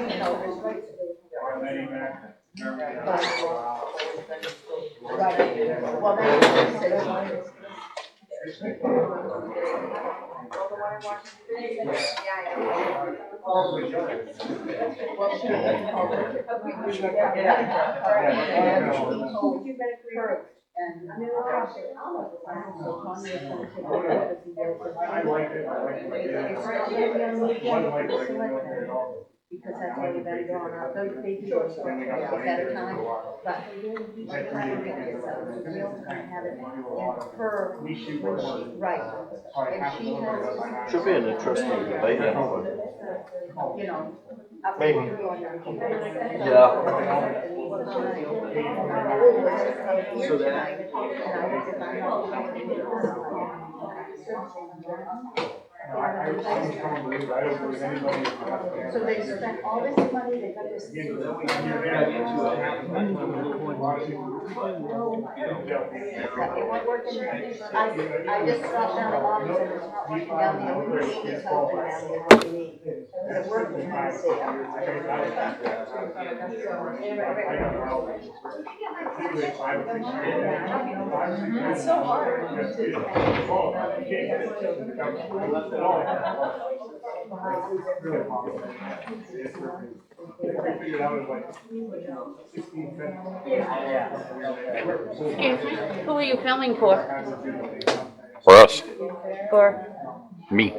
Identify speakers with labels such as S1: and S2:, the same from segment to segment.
S1: Well, because that's already been drawn out. They do it at a time, but each time we get this, we're gonna have it in her, when she, right. And she has.
S2: Should be an interesting debate anyway.
S1: You know.
S2: Maybe.
S1: Yeah.
S2: So that.
S1: So they spent all this money, they got this. It won't work in there. I just dropped down the bottom, so it's not working down there. We need to help down there what we need. It worked in there.
S3: It's so hard.
S4: Who are you filming for?
S5: For us.
S4: For?
S5: Me.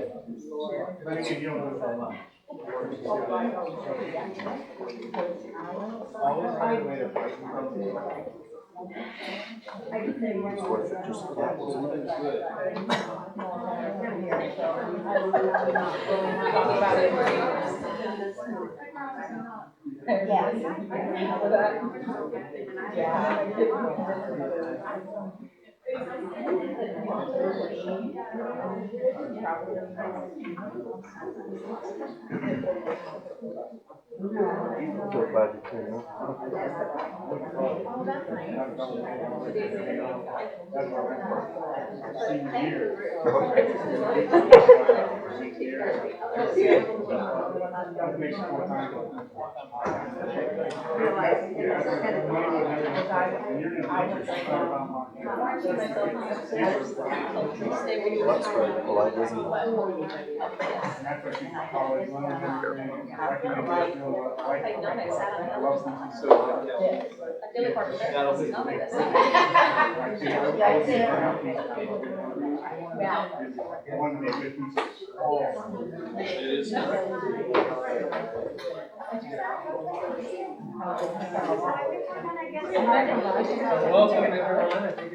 S3: Welcome everyone.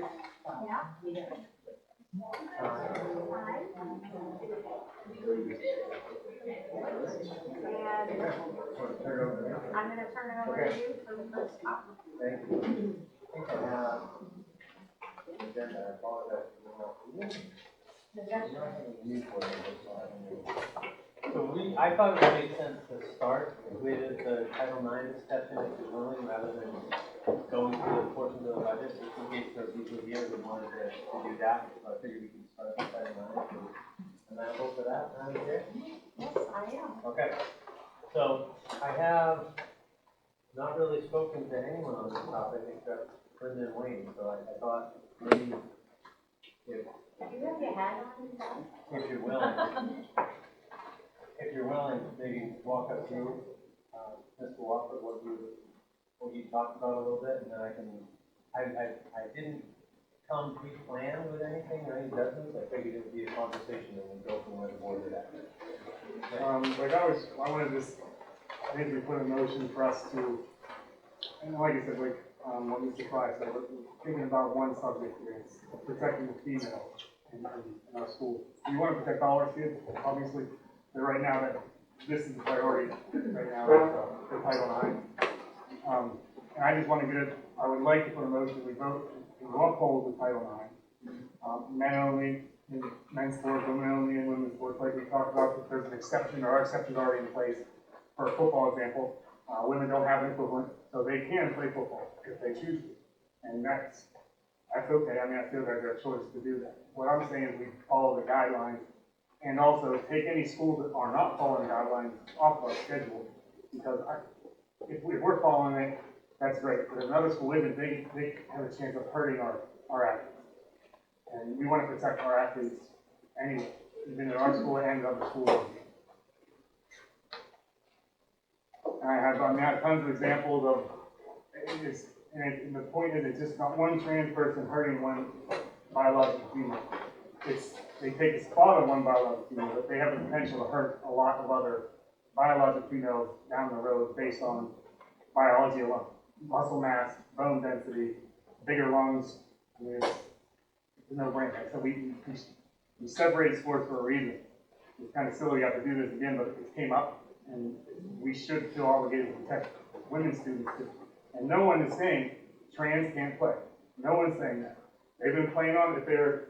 S1: I'm gonna turn it over to you for the first talk.
S3: So I thought it would make sense to start with the Title IX discussion if you're willing, rather than going through the portions of the budget. Just in case there are people here who wanted to do that, so I figured we can start with Title IX. Am I able for that?
S1: Yes, I am.
S3: Okay. So I have not really spoken to anyone on this topic except Linda and Wayne. So I thought maybe if
S1: You have your hat on and stuff?
S3: if you're willing, maybe walk us through, Mr. Walker, what you talked about a little bit, and then I didn't come pre-planned with anything or any judgments. I figured it would be a conversation and we'd go from where the board is at.
S6: Like I wanted to basically put a motion for us to, and like I said, like what Mr. Fry said, we're thinking about one subject here, it's protecting the female in our school. We want to protect all our kids, obviously, but right now this is the priority right now for Title IX. And I just want to I would like to put a motion, we vote, we uphold the Title IX. Men only, in men's sports, women only in women's sports, like we talked about, if there's an exception, or our exception is already in place. For a football example, women don't have an equivalent, so they can play football if they choose to. And that's okay. I mean, I feel like their choice to do that. What I'm saying is we follow the guidelines and also take any schools that are not following guidelines off our schedule Because if we're following it, that's great, but if another school isn't, they have a chance of hurting our athletes. And we want to protect our athletes anyway, even at our school and other schools. And I have tons of examples of, and the point is, it's just not one trans person hurting one biological female. They take a spot on one biological female, but they have the potential to hurt a lot of other biological females down the road based on biology alone. Muscle mass, bone density, bigger lungs. I mean, it's a no-brainer. So we separate sports for a reason. It's kind of silly we have to do this again, but it came up, and we should feel obligated to protect women's students too. And no one is saying trans can't play. No one's saying that. They've been playing on, if they're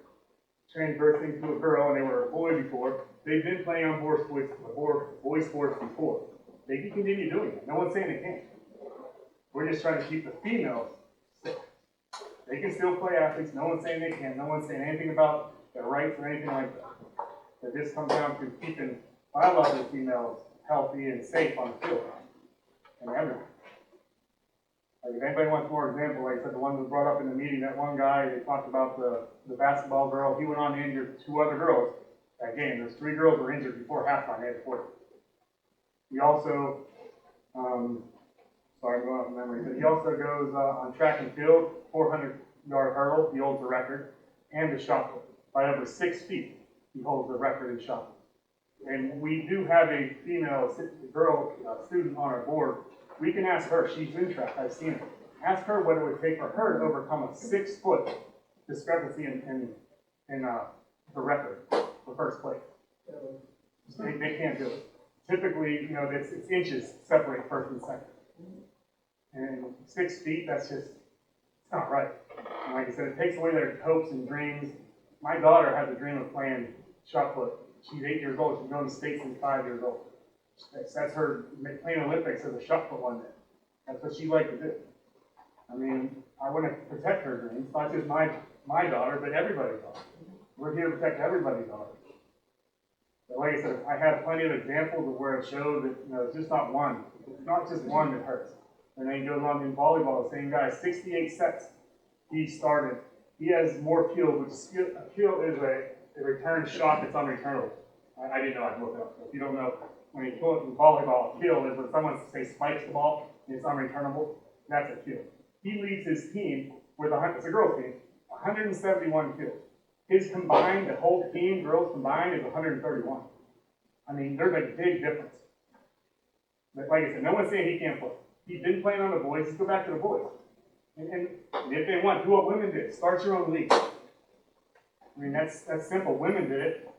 S6: transversing to a girl and they were a boy before, they've been playing on boy sports before. They can continue doing it. No one's saying they can't. We're just trying to keep the females safe. They can still play athletes. No one's saying they can't. No one's saying anything about their rights or anything like that. But this comes down to keeping biological females healthy and safe on the field and everything. Like if anybody wants more example, like I said, the one that was brought up in the meeting, that one guy, they talked about the basketball girl, he went on to injure 2 other girls that game. There's 3 girls were injured before halftime, they had to play. He also, sorry, I'm going off of memory, but he also goes on track and field, 400-yard hurdle, he holds the record, and the shot put. By over 6 feet, he holds the record in shot put. And we do have a female girl student on our board. We can ask her, she's in track, I've seen her. Ask her what it would take for her to overcome a 6-foot discrepancy in the record for first place. They can't do it. Typically, you know, it's inches separate first and second. And 6 feet, that's just, it's not right. And like I said, it takes away their hopes and dreams. My daughter has a dream of playing shot put. She's 8 years old, she's going to state since 5 years old. That's her playing Olympics as a shot put one day. That's what she liked to do. I mean, I want to protect her dreams, not just my daughter, but everybody's daughter. We're here to protect everybody's daughter. But like I said, I have plenty of examples of where it shows that, you know, it's just not one. It's not just one that hurts. And then he goes on in volleyball, the same guy, 68 sets he started. He has more kills, which a kill is a return shot that's unreturnable. I didn't know I'd look it up. If you don't know, when you pull it in volleyball, a kill is when someone, say, spikes the ball and it's unreturnable. That's a kill. He leads his team with it's a girls' team, 171 kills. His combined, the whole team, girls combined, is 131. I mean, there's a big difference. But like I said, no one's saying he can't play. He's been playing on the boys. Let's go back to the boys. And if they want, do what women did. Start your own league. I mean, that's simple. Women did it.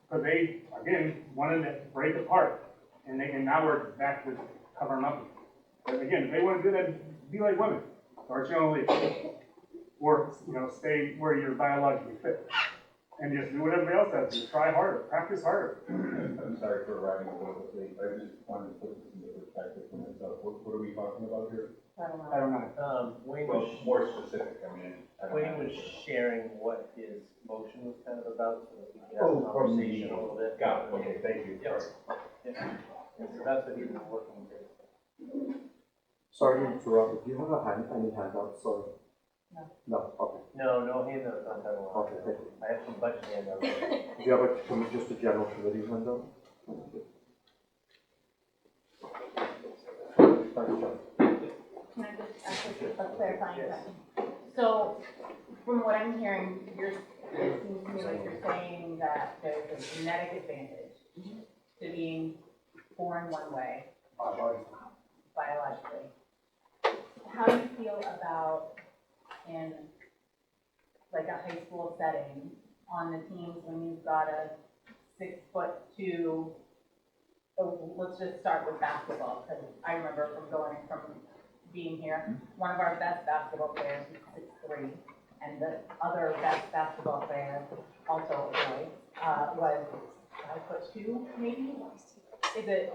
S6: But they, again, wanted to break apart. And now we're back to covering up. But again, if they want to do that, be like women. Start your own league. Or, you know, stay where you're biologically fit. And just do what everybody else does. Just try harder. Practice harder.
S7: I'm sorry for arriving a little bit late. I just wanted to put this into perspective for myself. What are we talking about here?
S6: I don't know.
S3: Wayne
S7: Well,
S3: was,
S7: more specific, I mean.
S3: Wayne was sharing what his motion was kind of about, so that we could have a
S7: Oh, from
S3: conversation a little bit.
S7: Got it, okay, thank you.
S3: Yeah. Yeah. And so that's what he was working with.
S2: Sorry to interrupt, do you have any handouts? Sorry.
S1: No.
S2: No, okay.
S3: No handouts on that one.
S2: Okay, thank you.
S3: I have some budget handouts.
S2: Do you have just a general committee handout? Thanks, John.
S8: Can I just ask a clarifying question? So, from what I'm hearing, it seems to me like you're saying that there's a genetic advantage to being born one way, biologically. How do you feel about in like a high school setting on the teams when you've got a 6'2", let's just start with basketball, because I remember from being here, one of our best basketball players was 6'3", and the other best basketball player, also a boy, was 5'2", maybe? Is it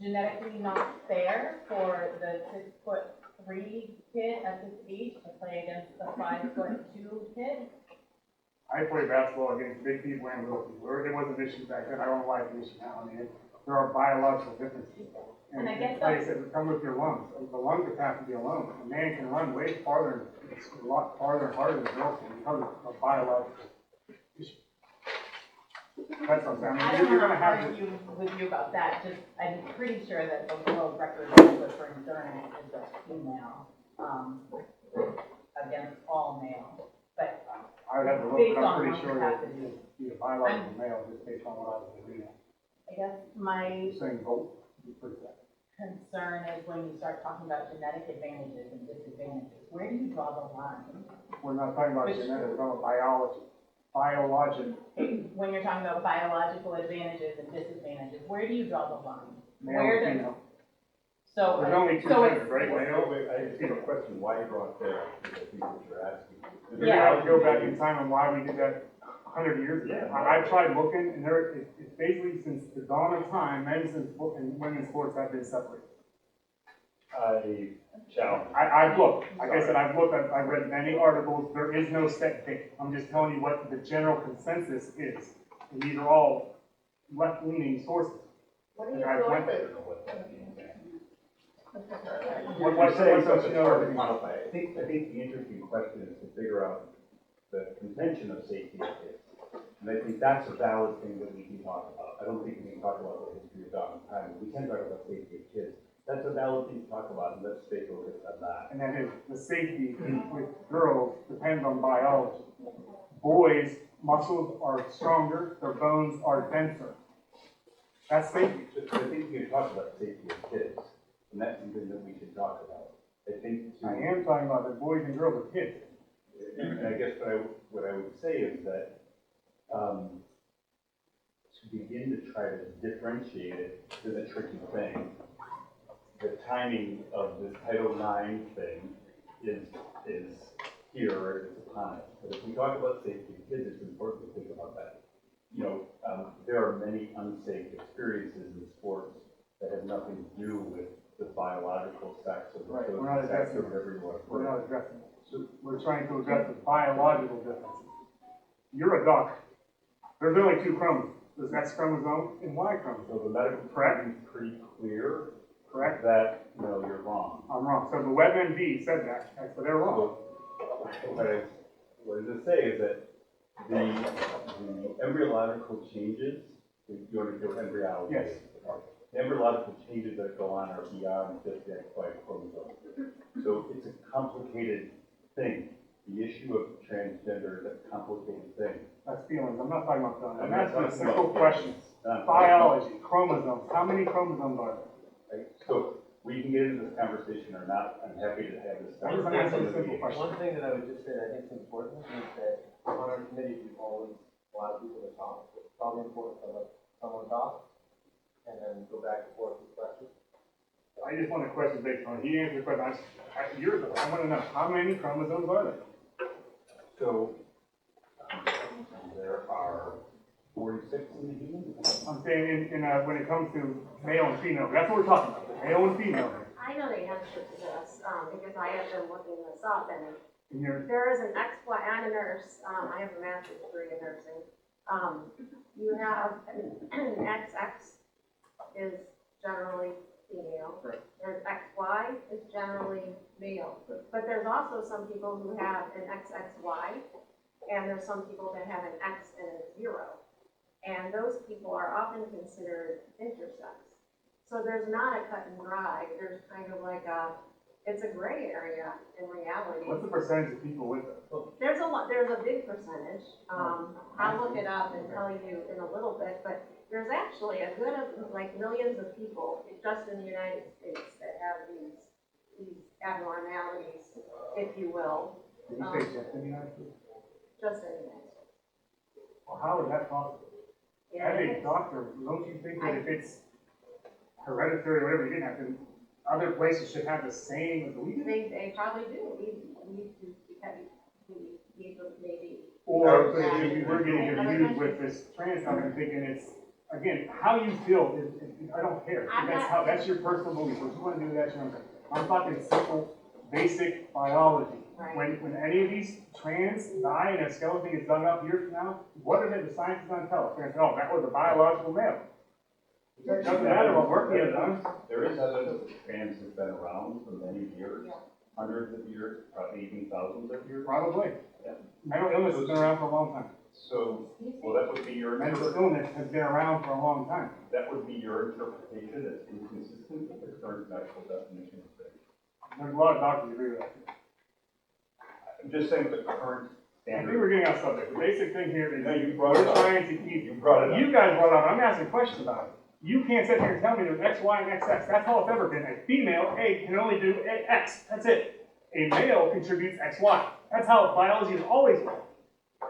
S8: genetically not fair for the 6'3" kid at this age to play against the 5'2" kid?
S6: I played basketball against big people and little people. It wasn't an issue back then. I don't know why it's an issue now. I mean, there are biological differences.
S8: And I guess
S6: like I said, come with your lungs. The lung capacity alone, a man can run way farther, it's a lot farther and harder than a girl can because of biological issue. That's what I'm saying.
S8: I
S6: I mean,
S8: don't
S6: you're
S8: want
S6: gonna
S8: to
S6: have to,
S8: argue with you about that, just, I'm pretty sure that the world record holder for endurance is a female, against all male. But
S6: I would have to look,
S8: based
S6: but
S8: on
S6: I'm pretty
S8: lung
S6: sure that
S8: capacity,
S6: he's a biological male just based on what I was reading.
S8: I guess my
S6: You're saying both, you put that.
S8: concern is when you start talking about genetic advantages and disadvantages, where do you draw the line?
S6: We're not talking about genetics, we're talking about biology. Biological,
S8: When you're talking about biological advantages and disadvantages, where do you draw the line?
S6: male
S8: Where
S6: and
S8: does,
S6: female.
S8: so,
S6: There's only two
S8: so
S6: genders,
S8: it's,
S6: right?
S7: Why,
S6: Male.
S7: wait, I just have a question, why you brought there, because I think what you're asking.
S6: Maybe I would go back in time and why we did that 100 years ago.
S7: Yeah.
S6: I've tried looking, and there, it's basically since the dawn of time, men's and women's sports have been separated.
S7: I challenge.
S6: I've looked, like I said, I've looked, I've read many articles, there is no set date. I'm just telling you what the general consensus is. And these are all left-leaning sources.
S1: What are
S6: And
S1: your
S6: I've went
S1: sources?
S6: there.
S7: What
S6: What
S7: you're saying,
S6: don't
S7: so
S6: you
S7: it's
S6: know?
S7: hard to quantify. I think the interesting question is to figure out the contention of safety of kids. And I think that's a valid thing that we can talk about. I don't think we can talk about the history of dog and time. We can talk about safety of kids. That's a valid thing to talk about, and let's stay focused on that.
S6: And that is, the safety with girls depends on biology. Boys, muscles are stronger, their bones are denser. That's safety.
S7: So I think we can talk about safety of kids, and that's something that we should talk about. I think
S6: I am talking about the boys and girls are kids.
S7: and I guess what I would say is that, to begin to try to differentiate it is a tricky thing. The timing of this Title IX thing is here, it's upon us. But if we talk about safety of kids, it's important to think about that. You know, there are many unsafe experiences in sports that have nothing to do with the biological sex of
S6: Right,
S7: the
S6: we're not
S7: sex
S6: addressing
S7: or whatever you want to put
S6: We're
S7: it.
S6: not addressing that. So we're trying to address the biological differences. You're a duck. There's only two chromosomes. There's X chromosome and Y chromosome.
S7: So the medical
S6: Correct.
S7: is pretty clear
S6: Correct?
S7: that, no, you're wrong.
S6: I'm wrong. So the WebMD said that, so they're wrong.
S7: What I just say is that the embryological changes, you understand what embryology
S6: Yes.
S7: is? The embryological changes that go on are beyond just the XY chromosome. So it's a complicated thing. The issue of transgender is a complicated thing.
S6: That's feelings. I'm not talking about feelings. I'm
S7: not
S6: asking a
S7: talking
S6: simple
S7: about
S6: question.
S7: feelings.
S6: Biology, chromosomes. How many chromosomes are there?
S7: Right? So we can get into this conversation or not. I'm happy to have this
S6: I'm just
S7: conversation.
S6: asking a simple question.
S3: One thing that I would just say that I think is important is that on our committee, we've always allowed people to talk. It's probably important to let someone talk and then go back and forth with questions.
S6: I just want a question based on, he answered the question. I want to know, how many chromosomes are there?
S7: So there are 46 in the human.
S6: I'm saying when it comes to male and female, that's what we're talking about, male and female.
S9: I know the answer to this, because I have been looking this up, and
S6: And you're,
S9: there is an XY, I'm a nurse, I have a master's degree in nursing. You have an XX is generally female.
S6: Right.
S9: There's XY is generally male. But there's also some people who have an XXY, and there's some people that have an X and a 0. And those people are often considered intersex. So there's not a cut and dry, there's kind of like it's a gray area in reality.
S6: what's the percentage of people with it?
S9: There's a big percentage. I'll look it up and tell you in a little bit, but there's actually a good like millions of people just in the United States that have these abnormalities, if you will,
S6: Did you say just in the United States?
S9: just in the United States.
S6: Well, how is that possible?
S9: Yeah,
S6: As
S9: it
S6: a
S9: is.
S6: doctor, don't you think that if it's hereditary or whatever, you didn't have to, other places should have the same as we do?
S9: They probably do. We maybe.
S6: Or if we're getting confused with this trans stuff and thinking it's, again, how you feel is, I don't care. That's your personal belief. What you want to do, that's your own thing. I'm talking simple, basic biology.
S9: Right.
S6: When any of these trans die and a skeleton is dug up years from now, what are the scientists going to tell us? They're going to say, oh, that was a biological male. It doesn't matter what work he has done.
S7: There is evidence that trans has been around for many years, hundreds of years, probably even thousands of years.
S6: Probably.
S7: Yeah.
S6: Mental illness has been around for a long time.
S7: So, well, that would be your
S6: Mental illness has been around for a long time.
S7: that would be your interpretation. It's inconsistent with the current medical definition of things.
S6: There's a lot of doctors who agree with that.
S7: I'm just saying the current
S6: I think
S7: standard.
S6: we're getting off subject. The basic thing here is
S7: No, you brought it
S6: we're
S7: up.
S6: trying to keep,
S7: You brought it up.
S6: you guys brought it up, I'm asking questions about it. You can't sit here and tell me there's X, Y, and XX. That's all it's ever been. A female, A, can only do X. That's it. A male contributes X, Y. That's how biology has always been.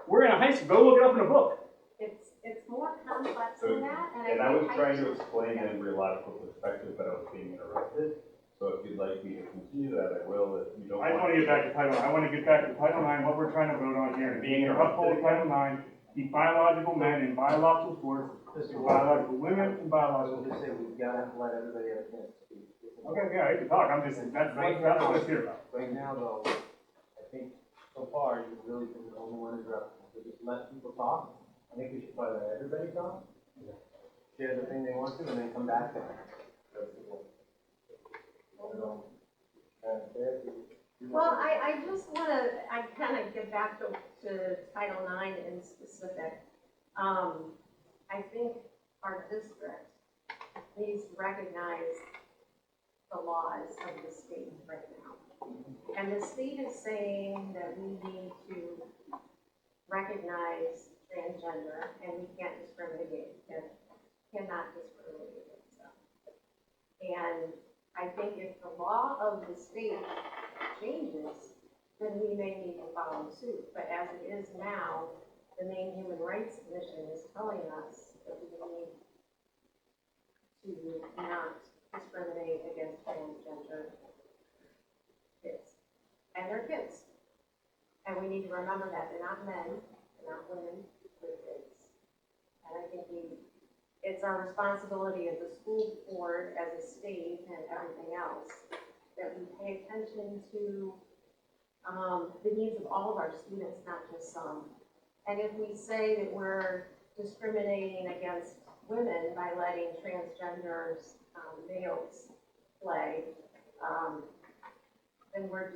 S6: We're in a high school. Go look it up in a book.
S9: It's more complex
S7: So,
S9: than that, and
S7: I was
S9: think
S7: trying to explain an embryological perspective, but I was being interrupted. So if you'd like me to continue that, I will. If you don't
S6: I just want to get back to Title IX. I want to get back to Title IX, what we're trying to vote on here.
S7: Being
S6: uphold
S7: interrupted.
S6: Title IX, keep biological men in biological sports,
S3: Mr.
S6: biological women in
S3: I
S6: biological.
S3: will just say, we've gotta let everybody have a chance to speak.
S6: Okay, yeah, I can talk. I'm just, that's what it's here about.
S3: Right now, though, I think so far, you've really been the only one interrupting, so just let people talk. I think we should probably let everybody talk, share the thing they want to, and then come back to it.
S9: Well, I just wanna, I kind of get back to Title IX in specific. I think our district needs to recognize the laws of the state right now. And the state is saying that we need to recognize transgender and we can't discriminate, cannot discriminate against them. And I think if the law of the state changes, then we may need to follow suit. But as it is now, the Maine Human Rights Commission is telling us that we need to not discriminate against transgender kids. And they're kids. And we need to remember that they're not men, they're not women, they're kids. And I think it's our responsibility as a school board, as a state, and everything else, that we pay attention to the needs of all of our students, not just some. And if we say that we're discriminating against women by letting transgenders, males play, then we're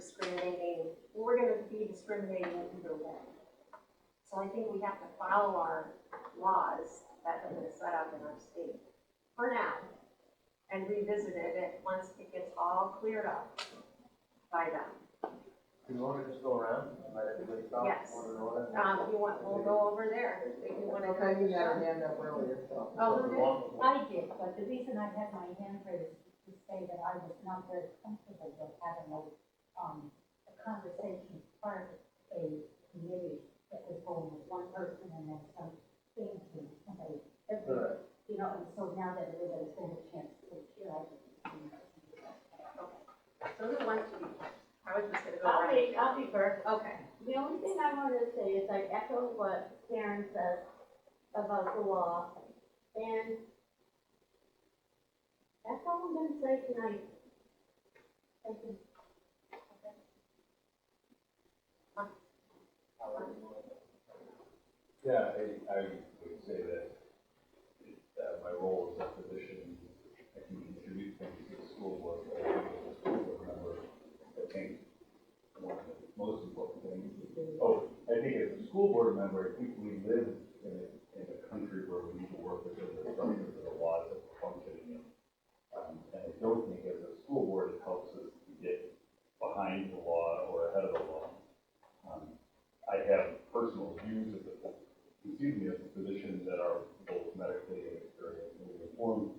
S9: going to be discriminating either way. So I think we have to follow our laws that have been set up in our state for now and revisit it once it gets all cleared up by them.
S3: Do you want to just go around and let everybody talk?
S9: Yes. We'll go over there. If you want to.
S1: Okay, you got your hand up earlier, so.
S9: Oh, who did?
S10: I did, but the reason I had my hand raised is to say that I was not very comfortable with having a conversation part of a committee that was going with one person and then some things and somebody, you know, and so now that everybody's getting a chance to hear, I just.
S9: So who wants to be first? I was just gonna go around.
S10: I'll be first.
S9: Okay.
S10: The only thing I wanted to say is I echo what Karen says about the law, and that's all I'm gonna say tonight. Thank you.
S7: Yeah, I would say that my role as a physician, I can contribute things to the school board, but I think as a school board member, I think one of the most important things is, I think as a school board member, I think we live in a country where we need to work within the structures of the laws that we're functioning in. And I don't think as a school board, it helps us to get behind the law or ahead of the law. I have personal views as a physician that are both medically and experienced and informed.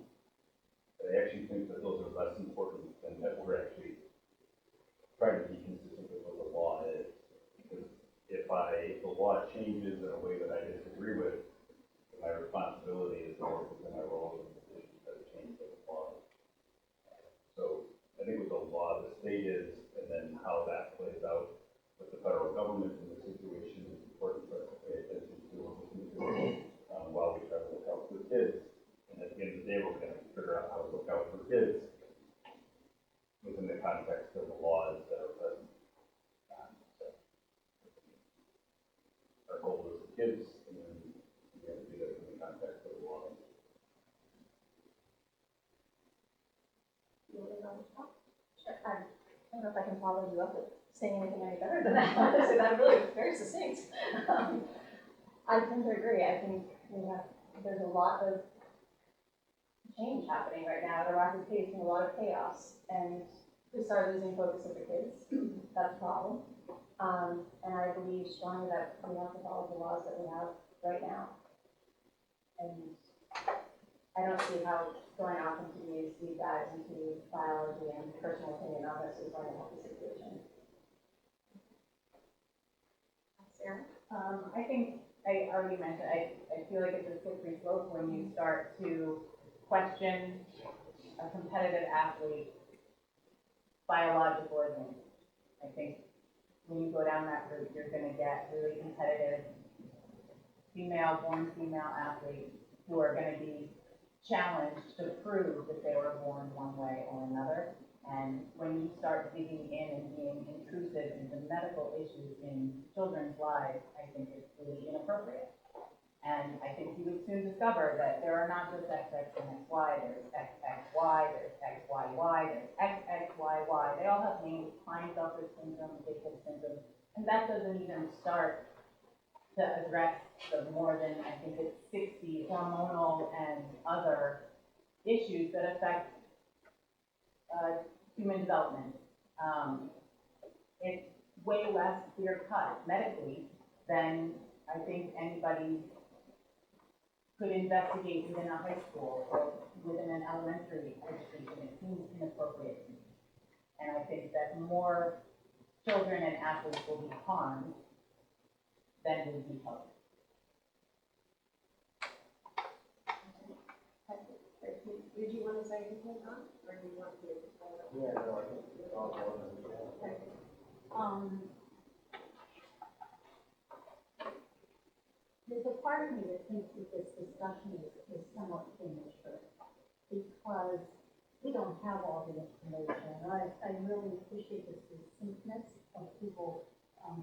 S7: I actually think that those are less important than that we're actually trying to be consistent with what the law is. Because if the law changes in a way that I disagree with, my responsibility is more within my role as a physician to change the law. So I think with the law, the state is, and then how that plays out with the federal government in the situation is important for us to pay attention to and listen to while we try to look out for kids. And at the end of the day, we're going to figure out how to look out for kids within the context of the laws that are present. Our goal is the kids, and then we have to do that in the context of the laws.
S11: I don't know if I can follow you up with saying anything any better than that. Honestly, that really was very succinct. I tend to agree. I think there's a lot of change happening right now at a rapid pace and a lot of chaos. And we start losing focus of the kids. That's a problem. And I believe strongly that we have to follow the laws that we have right now. And I don't see how going off into these deep dives into biology and personal opinion on this is going to help the situation.
S9: Sarah?
S8: I think I already mentioned, I feel like it's a slippery slope when you start to question a competitive athlete biological advantage. I think when you go down that route, you're going to get really competitive born female athletes who are going to be challenged to prove that they were born one way or another. And when you start digging in and being intrusive into medical issues in children's lives, I think it's really inappropriate. And I think you would soon discover that there are not just XX and XY, there's XXY, there's XYY, there's XXYY. They all have names, Klinefelter syndrome, Jacobs syndrome, and that doesn't even start to address the more than, I think it's 60 hormonal and other issues that affect human development. It's way less clear-cut medically than I think anybody could investigate within a high school or within an elementary education. It seems inappropriate to me. And I think that more children and athletes will be harmed than will be helped.
S9: Did you want to say anything, Don? Or do you want to?
S2: Yeah, no, I think it's all
S10: There's a part of me that thinks that this discussion is somewhat premature because we don't have all the information. I really appreciate the succinctness of people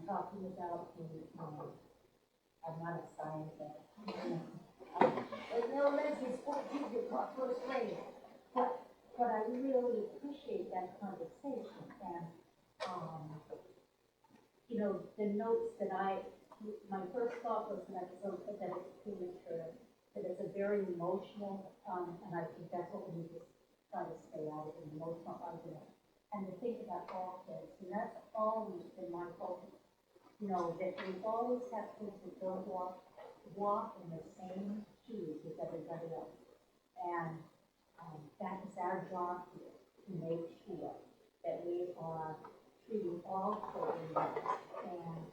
S10: talking about the, I'm not a scientist. No, Leslie's 14 to first grade. But I really appreciate that conversation and, the notes that my first thought was that it's premature, that it's a very emotional, and I think that's what we need to try to stay out of, an emotional argument. And to think about all kids, and that's always been my focus, that we always have kids that don't walk in the same shoes as everybody else. And that is our job here, to make sure that we are treating all children well. And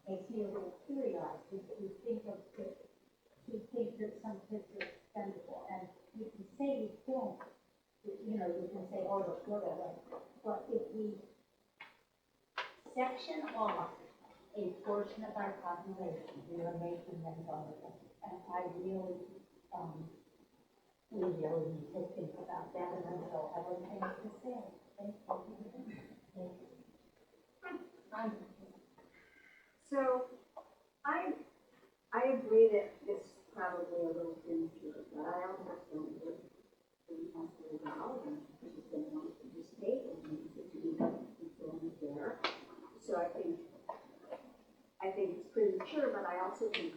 S10: makes me a little curious if you think of kids, you think that some kids are expendable, and you can say you don't, you can say, oh, look, whatever. But if we section off a portion of our population, we are making them vulnerable. And I really, we really need to think about that, and I don't have anything to say. Thank you.
S12: So, I agree that it's probably a little premature, but I also think that we have to allow them to participate in and to be informed there. So I think it's premature, but I also think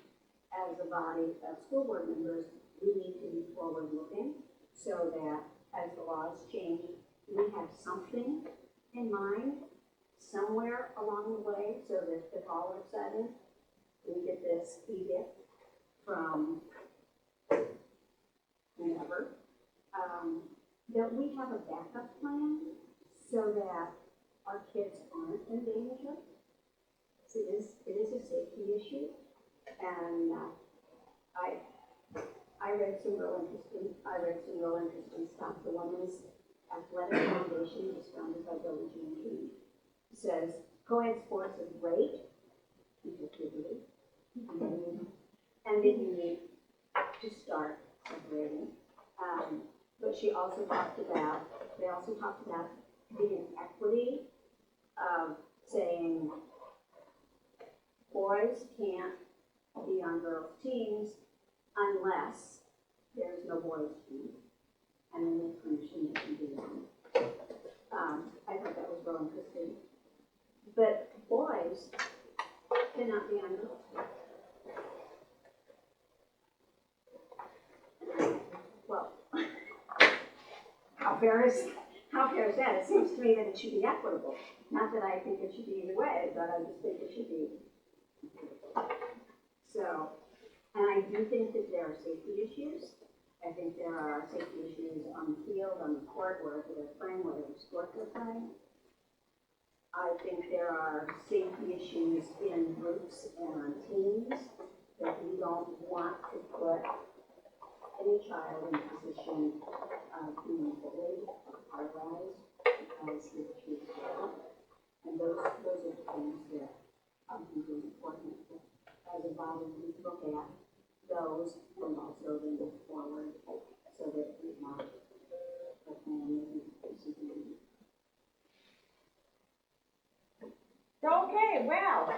S12: as a body of school board members, we need to be forward-looking so that as the laws change, we have something in mind somewhere along the way, so that if all of a sudden we get this edict from whoever, that we have a backup plan so that our kids aren't in danger. So it is a safety issue, and I read some real interesting stuff. The Women's Athletic Foundation was founded by Billie Jean King. Says co-ed sports are great, and that you need to start separating. But they also talked about the inequity of saying boys can't be on girls' teams unless there's no boys' team, and then they punish and they can do that. I thought that was real interesting. But boys cannot be on girls. Well, how fair is that? It seems to me that it should be equitable. Not that I think it should be either way, but I just think it should be. So, and I do think that there are safety issues. I think there are safety issues on the field, on the court, wherever they're playing, whatever sport they're playing. I think there are safety issues in groups and on teams that we don't want to put any child in a position of being bullied or paralyzed because he or she is ill. And those are the things that I think are important. As a body, we look at those and also then move forward so that we not put any decision.
S9: Okay, well,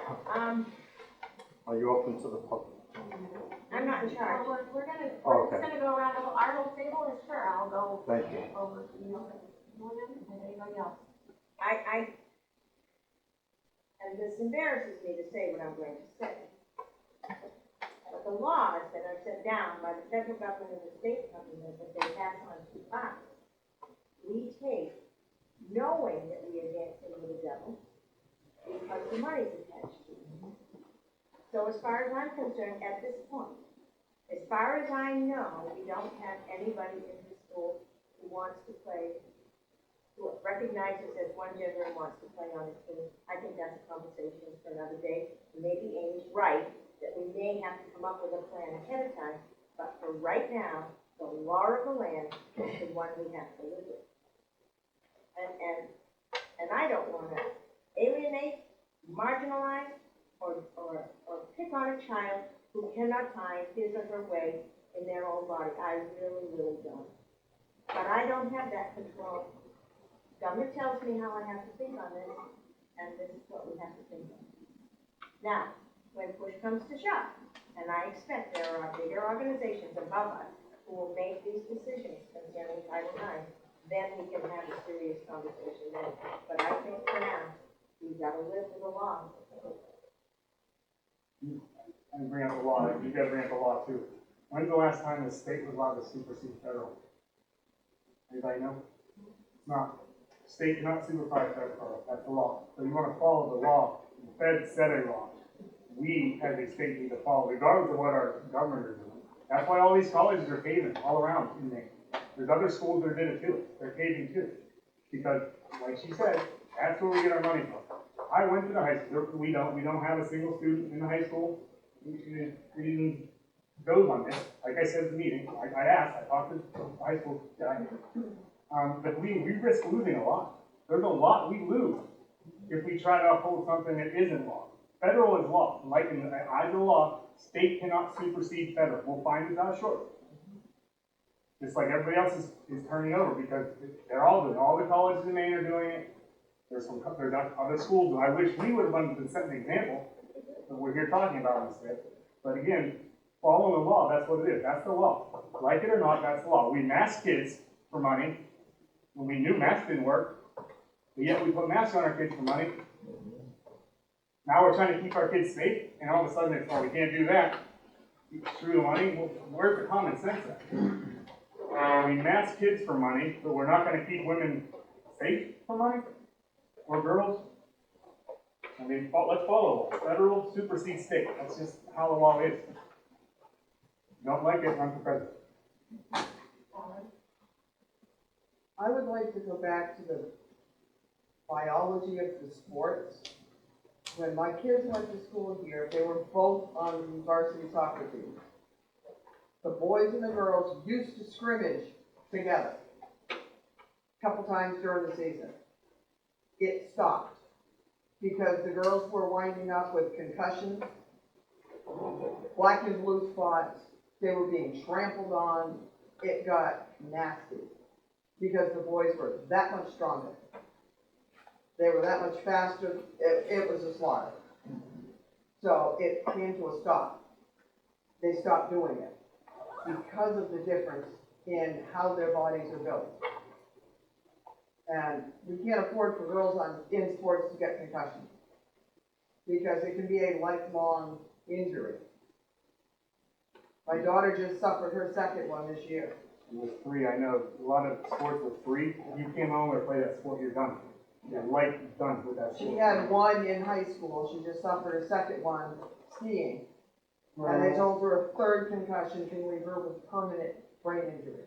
S2: Are you open to the public?
S9: I'm not in charge. We're
S2: Oh,
S9: just
S2: okay.
S9: gonna go around our whole table, and sure, I'll go
S2: Thank you.
S9: over to William and anybody else. And this embarrasses me to say what I'm going to say. But the laws that are set down by the federal government and the state government that they pass on to us, we take knowing that we are dancing with the devil because the money's attached to it. So as far as I'm concerned, at this point, as far as I know, we don't have anybody in the school who wants to play, who recognizes as one gender and wants to play on a team. I think that's a conversation for another day. Maybe Amy's right, that we may have to come up with a plan ahead of time, but for right now, the law of the land is the one we have to live with. And I don't want to alienate, marginalize, or pick on a child who cannot find his or her way in their own body. I really, really don't. But I don't have that control. Government tells me how I have to think on this, and this is what we have to think on. Now, when push comes to shove, and I expect there are bigger organizations above us who will make these decisions concerning Title IX, then we can have a serious conversation then. But I think for now, we've got to live with the law.
S6: And bring up the law, you gotta bring up the law too. When's the last time the state was allowed to supersede federal? Anybody know? It's not. State cannot supervise federal, that's the law. So you wanna follow the law, the Fed set a law. We, as a state, need to follow, regardless of what our government is doing. That's why all these colleges are caving all around in Maine. There's other schools that did it too, they're caving too. Because, like she said, that's where we get our money from. I went to the high school, we don't have a single student in the high school who even goes on this. Like I said at the meeting, I asked, I talked to the high school guy. But we risk losing a lot. There's a lot we lose if we try to uphold something that isn't law. Federal is law. Like in the eyes of the law, state cannot supersede federal. We'll find this out shortly. Just like everybody else is turning over because they're all doing it. All the colleges in Maine are doing it. There's other schools, and I wish we would have set an example that we're here talking about instead. But again, following the law, that's what it is. That's the law. Like it or not, that's the law. We masked kids for money when we knew masks didn't work, but yet we put masks on our kids for money. Now we're trying to keep our kids safe, and all of a sudden it's, oh, we can't do that. Screw the money. Well, where's the common sense at? We mask kids for money, but we're not going to keep women safe for money? Or girls? I mean, let's follow federal supersedes state. That's just how the law is. Don't like it, run for president.
S13: I would like to go back to the biology of the sports. When my kids went to school here, they were both on varsity soccer teams. The boys and the girls used to scrimmage together a couple times during the season. It stopped because the girls were winding up with concussions, black and blue spots. They were being trampled on. It got nasty because the boys were that much stronger. They were that much faster. It was a slaughter. So it came to a stop. They stopped doing it because of the difference in how their bodies are built. And we can't afford for girls in sports to get concussions, because it can be a lifelong injury. My daughter just suffered her second one this year.
S6: It was 3, I know, a lot of sports with 3, if you came home or played that sport, you're done. Your life is done with that sport.
S13: She had one in high school, she just suffered her second one skiing. And they told her a third concussion can leave her with permanent brain injury.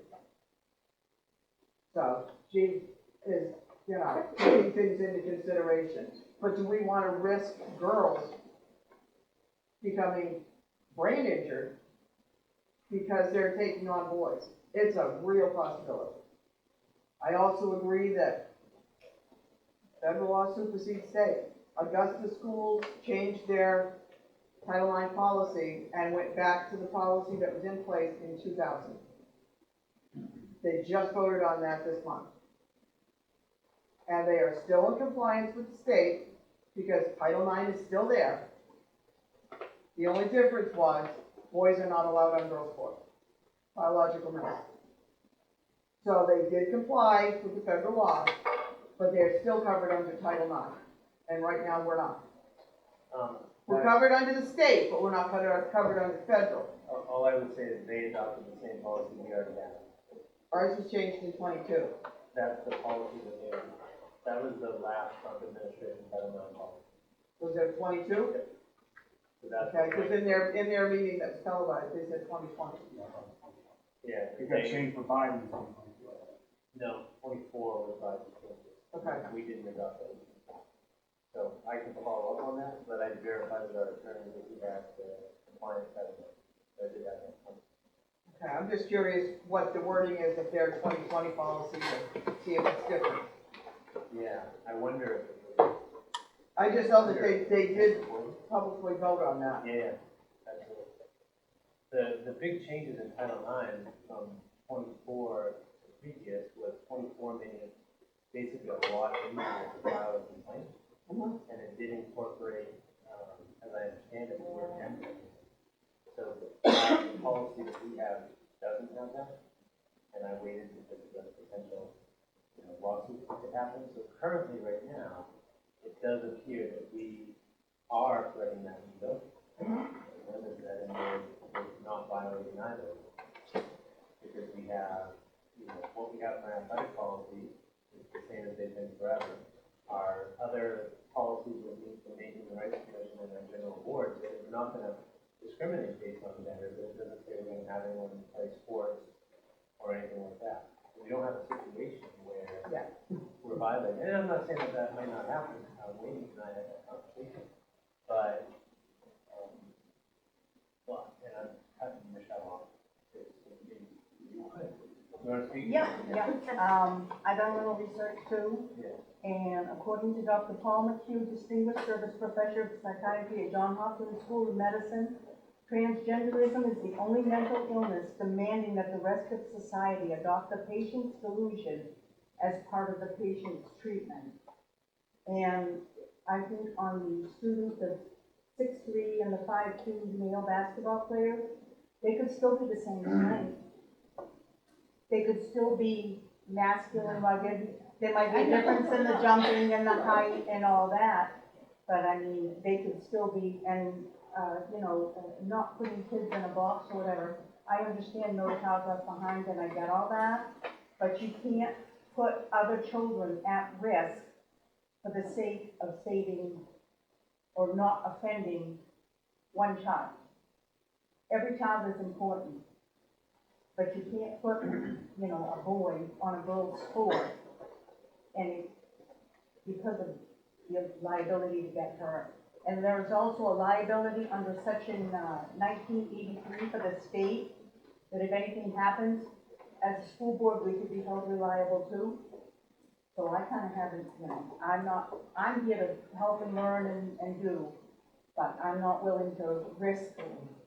S13: So she is, taking things into consideration. But do we want to risk girls becoming brain injured because they're taking on boys? It's a real possibility. I also agree that federal law supersedes state. Augusta schools changed their Title IX policy and went back to the policy that was in place in 2000. They just voted on that this month. And they are still in compliance with the state because Title IX is still there. The only difference was boys are not allowed on girls' sports, biological males. So they did comply with the federal law, but they're still covered under Title IX. And right now, we're not. We're covered under the state, but we're not covered under federal.
S3: All I would say is they adopted the same policy we already have.
S13: Ours was changed in 22.
S3: That's the policy that they, that was the last Trump administration Title IX policy.
S13: Was there 22?
S3: So that's.
S13: Okay, because in their meeting that was televised, they said 2020.
S3: Yeah.
S6: It got changed for Biden.
S3: No, 24 was Biden.
S13: Okay.
S3: We didn't adopt it. So I can follow up on that, but I verified with our attorney that we have the compliance settlement. So I did that next time.
S13: Okay, I'm just curious what the wording is of their 2020 policy to see if it's different.
S3: Yeah, I wonder if
S13: I just know that they did publicly vote on that.
S3: yeah, absolutely. The big changes in Title IX from 24 to previous was 24 made it basically a lot easier to file a complaint. And it did incorporate, as I understand it, the word gender. So the policy that we have doesn't have that, and I waited because of the potential, lawsuit that could happen. So currently, right now, it does appear that we are threading that needle. And we're not violating either, because we have, what we have in our athletic policy is the same as they've been forever. Our other policies with the Human Rights Commission and our general board, we're not going to discriminate based on gender, but it doesn't say we're going to have anyone play sports or anything like that. We don't have a situation where we're violating, and I'm not saying that that might not happen. Wayne and I had that conversation, but and I'm cutting Michelle off. You want to speak?
S1: Yeah. I done a little research too.
S3: Yeah.
S1: And according to Dr. Paul McHugh, Distinguished Service Professor of Psychiatry at Johns Hopkins School of Medicine, transgenderism is the only mental illness demanding that the rest of society adopt the patient's delusion as part of the patient's treatment. And I think on the student, the 6'3" and the 5'2" male basketball players, they could still be the same strength. They could still be masculine, rugged. There might be a difference in the jumping and the height and all that, but I mean, they could still be, and, not putting kids in a box or whatever. I understand no child left behind, and I get all that, but you can't put other children at risk for the sake of saving or not offending one child. Every child is important, but you can't put, a boy on a girl's sport and because of your liability to get hurt. And there's also a liability under section 1983 for the state, that if anything happens, as a school board, we could be held reliable too. So I kind of haven't, I'm here to help and learn and do, but I'm not willing to risk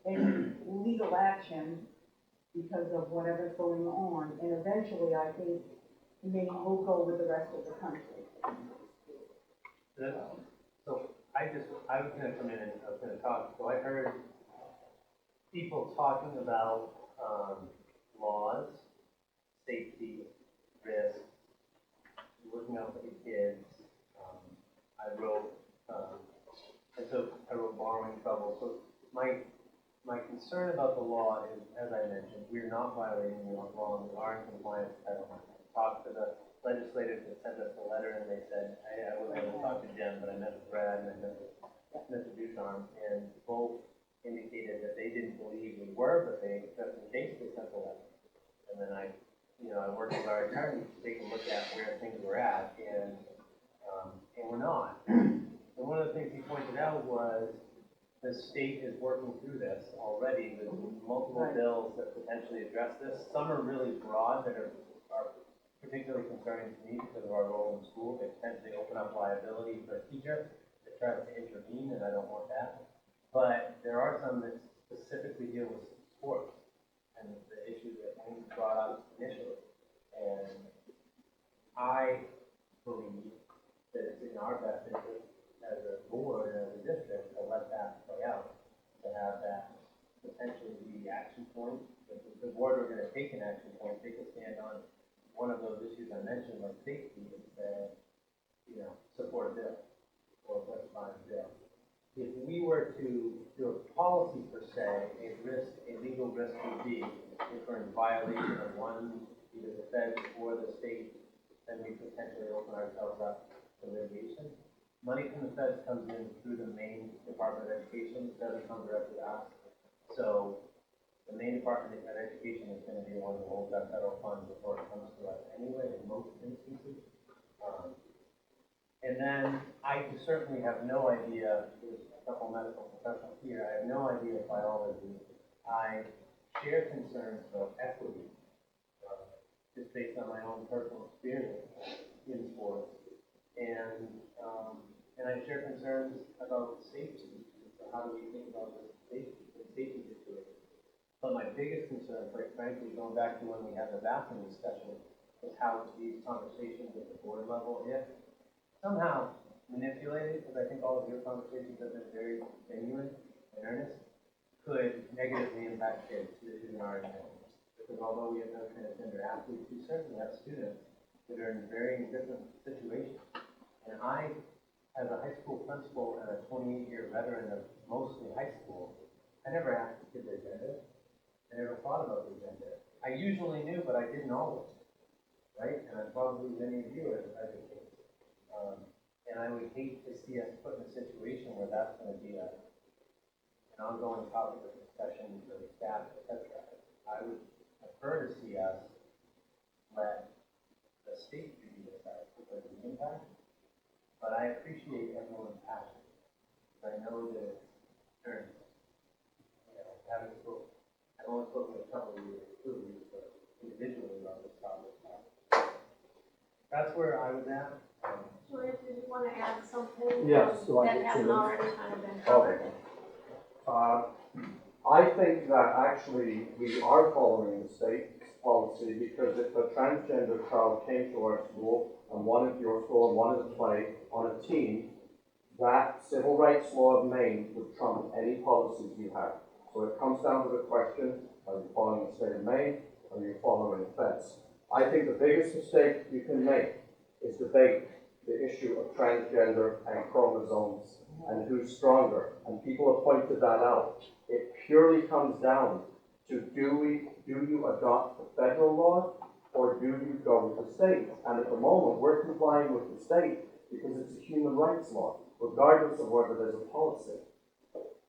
S1: any legal action because of whatever's going on. And eventually, I think, maybe we'll go with the rest of the country.
S3: So I was going to come in and I was going to talk. So I heard people talking about laws, safety, risk, looking out for the kids. I wrote, and so I wrote borrowing trouble. So my concern about the law is, as I mentioned, we're not violating the law, we are in compliance with Title IX. I talked to the legislators that sent us a letter, and they said, I wasn't able to talk to Jen, but I met with Brad and I met with Mr. Ducharme, and both indicated that they didn't believe we were, but they, just in case, they sent the letter. And then I worked with our attorney to take a look at where things were at, and we're not. And one of the things he pointed out was the state is working through this already with multiple bills that potentially address this. Some are really broad that are particularly concerning to me because of our role in school. They potentially open up liability for a teacher that tries to intervene, and I don't want that. But there are some that specifically deal with sports and the issue that Wayne brought up initially. And I believe that it's in our best interest as a board and as a district to let that play out, to have that potentially be the action point. If the board were going to take an action point, take a stand on one of those issues I mentioned, like safety, and say, support a bill or justify a bill. If we were to do a policy per se, a legal risk would be if we're in violation of one, either the feds or the state, then we potentially open ourselves up to litigation. Money from the feds comes in through the Maine Department of Education, it doesn't come directly to us. So the Maine Department of Education is going to be the one who holds our federal funds before it comes to us anyway, in most instances. And then I certainly have no idea, there's a couple medical professionals here, I have no idea of biology. I share concerns about equity, just based on my own personal experience in sports. And I share concerns about safety. So how do we think about the safety situation? But my biggest concern, quite frankly, going back to when we had the bathroom discussion, is how these conversations at the board level, if somehow manipulated, because I think all of your conversations have been very genuine and earnest, could negatively impact kids in our examples. Because although we have no transgender athletes, we certainly have students that are in very different situations. And I, as a high school principal and a 28-year veteran of mostly high school, I never asked the kids their gender. I never thought about their gender. I usually knew, but I didn't always, right? And I probably many of you are the case. And I would hate to see us put in a situation where that's going to be an ongoing topic of discussion for the staff, etc. I would prefer to see us let the state do this because of the impact. But I appreciate everyone's passion. I know that it's earnest. Having spoken, I've only spoken with a couple of you, but individually about this topic. That's where I was at.
S9: Julia, did you want to add something?
S2: Yes, so
S9: that hasn't already kind of been covered?
S2: I think that actually we are following the state's policy, because if a transgender child came to our school and wanted your school and wanted to play on a team, that civil rights law of Maine would trump any policies you have. So it comes down to the question, are you following the state of Maine, or are you following the feds? I think the biggest mistake you can make is debate the issue of transgender and chromosomes and who's stronger. And people have pointed that out. It purely comes down to do you adopt the federal law or do you go with the state? And at the moment, we're complying with the state because it's a human rights law, regardless of whether there's a policy.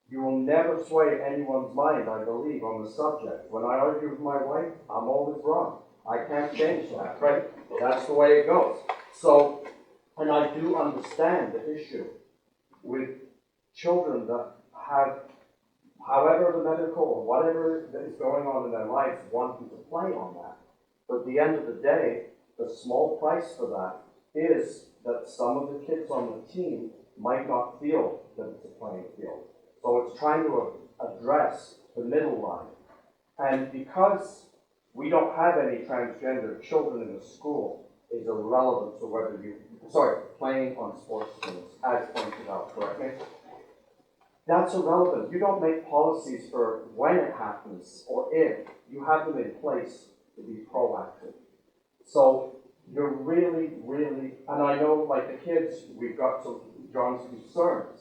S2: You will never sway anyone's mind, I believe, on the subject. When I argue with my wife, I'm always wrong. I can't change that, right? That's the way it goes. So, and I do understand the issue with children that have, however the medical or whatever that is going on in their lives, wanting to play on that. But at the end of the day, the small price for that is that some of the kids on the team might not feel that it's a playing field. So it's trying to address the middle line. And because we don't have any transgender children in the school, is irrelevant to whether playing on sports teams, as pointed out correctly. That's irrelevant. You don't make policies for when it happens or if. You have them in place to be proactive. So you're really, and I know like the kids, we've got some John's concerns,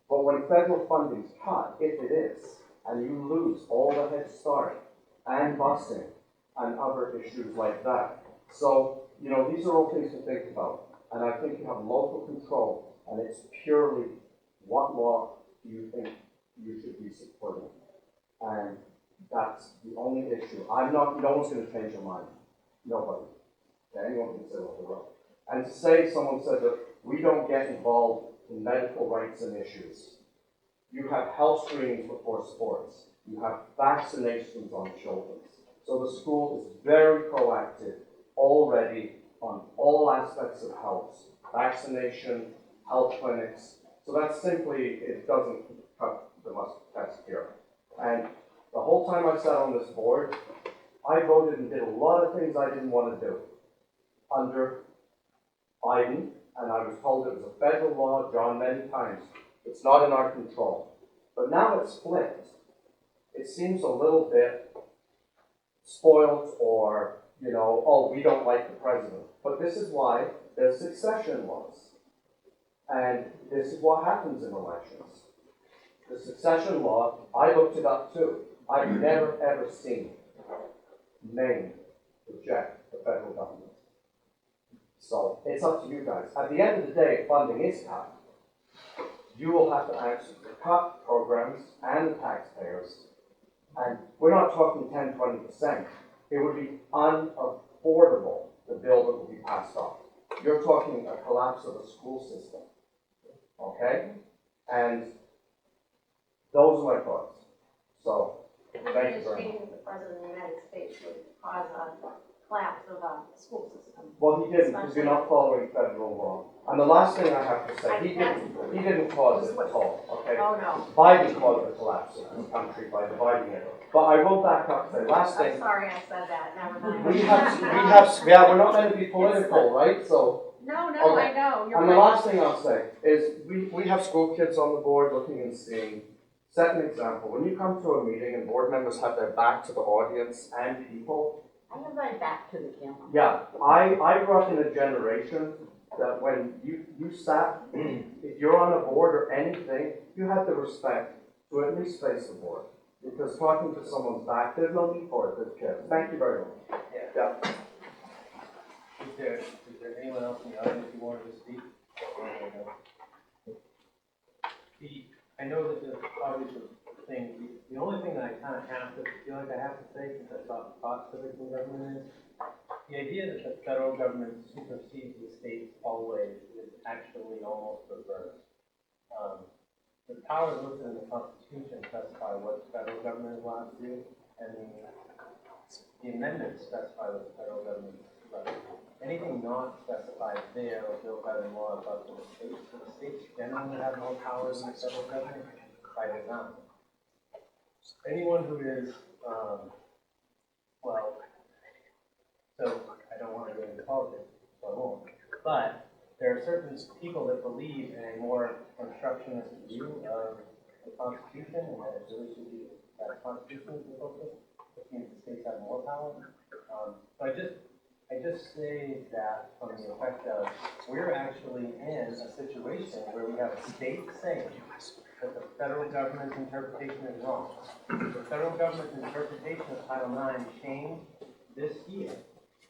S2: but when federal funding's cut, if it is, and you lose all the Head Start and busing and other issues like that. So, you know, these are all things to think about. And I think you have local control, and it's purely what law do you think you should be supporting? And that's the only issue. No one's going to change your mind. Nobody. Anyone can say what they want. And to say, someone said that we don't get involved in medical rights and issues. You have health screenings before sports. You have vaccinations on children. So the school is very proactive already on all aspects of health. Vaccination, health clinics. So that's simply, it doesn't cut the mustard test here. And the whole time I sat on this board, I voted and did a lot of things I didn't want to do under Biden, and I was told it was a federal law, John, many times. It's not in our control. But now it's flipped. It seems a little bit spoiled or, you know, oh, we don't like the president. But this is why there's succession laws. And this is what happens in elections. The succession law, I looked it up too. I've never ever seen Maine reject the federal government. So it's up to you guys. At the end of the day, if funding is cut, you will have to answer to cut programs and the taxpayers. And we're not talking 10, 20%. It would be unaffordable, the bill that will be passed off. You're talking a collapse of the school system. Okay? And those are my thoughts. So, thank you very much.
S9: The President of the United States would cause a collapse of the school system.
S2: Well, he didn't, because you're not following federal law. And the last thing I have to say, he didn't cause it at all, okay?
S9: Oh, no.
S2: Biden caused the collapse of the country by dividing it. But I will back up and say, last
S9: I'm
S2: thing,
S9: sorry I said that, never mind.
S2: yeah, we're not going to be political, right? So,
S9: No,
S2: okay.
S9: I know, you're
S2: And the
S9: right.
S2: last thing I'll say is, we have school kids on the board looking and seeing. Set an example. When you come to a meeting and board members have their back to the audience and people,
S4: I have my back to the camera.
S2: yeah, I grew up in a generation that when you sat, if you're on a board or anything, you had the respect to at least face the board. Because talking to someone's back, there's no need for it, there's kids. Thank you very much. Yeah.
S3: Is there anyone else in the audience who wanted to speak? I know that there's obviously things, the only thing that I kind of have to feel like I have to say, since I thought civics and government is, the idea that the federal government supersedes the states always is actually almost reversed. The powers listed in the Constitution specify what the federal government is allowed to do, and the amendments specify what the federal government is allowed to do. Anything not specified there or built by the law about the states, so the states generally have more powers than the federal government by design. Anyone who is, well, so I don't want to go into politics, so I won't, but there are certain people that believe in a more constructionist view of the Constitution, and that it really should be that Constitution is the focus, which means the states have more power. So I just say that from the effect of, we're actually in a situation where we have a state saying that the federal government's interpretation is wrong. The federal government's interpretation of Title IX changed this year.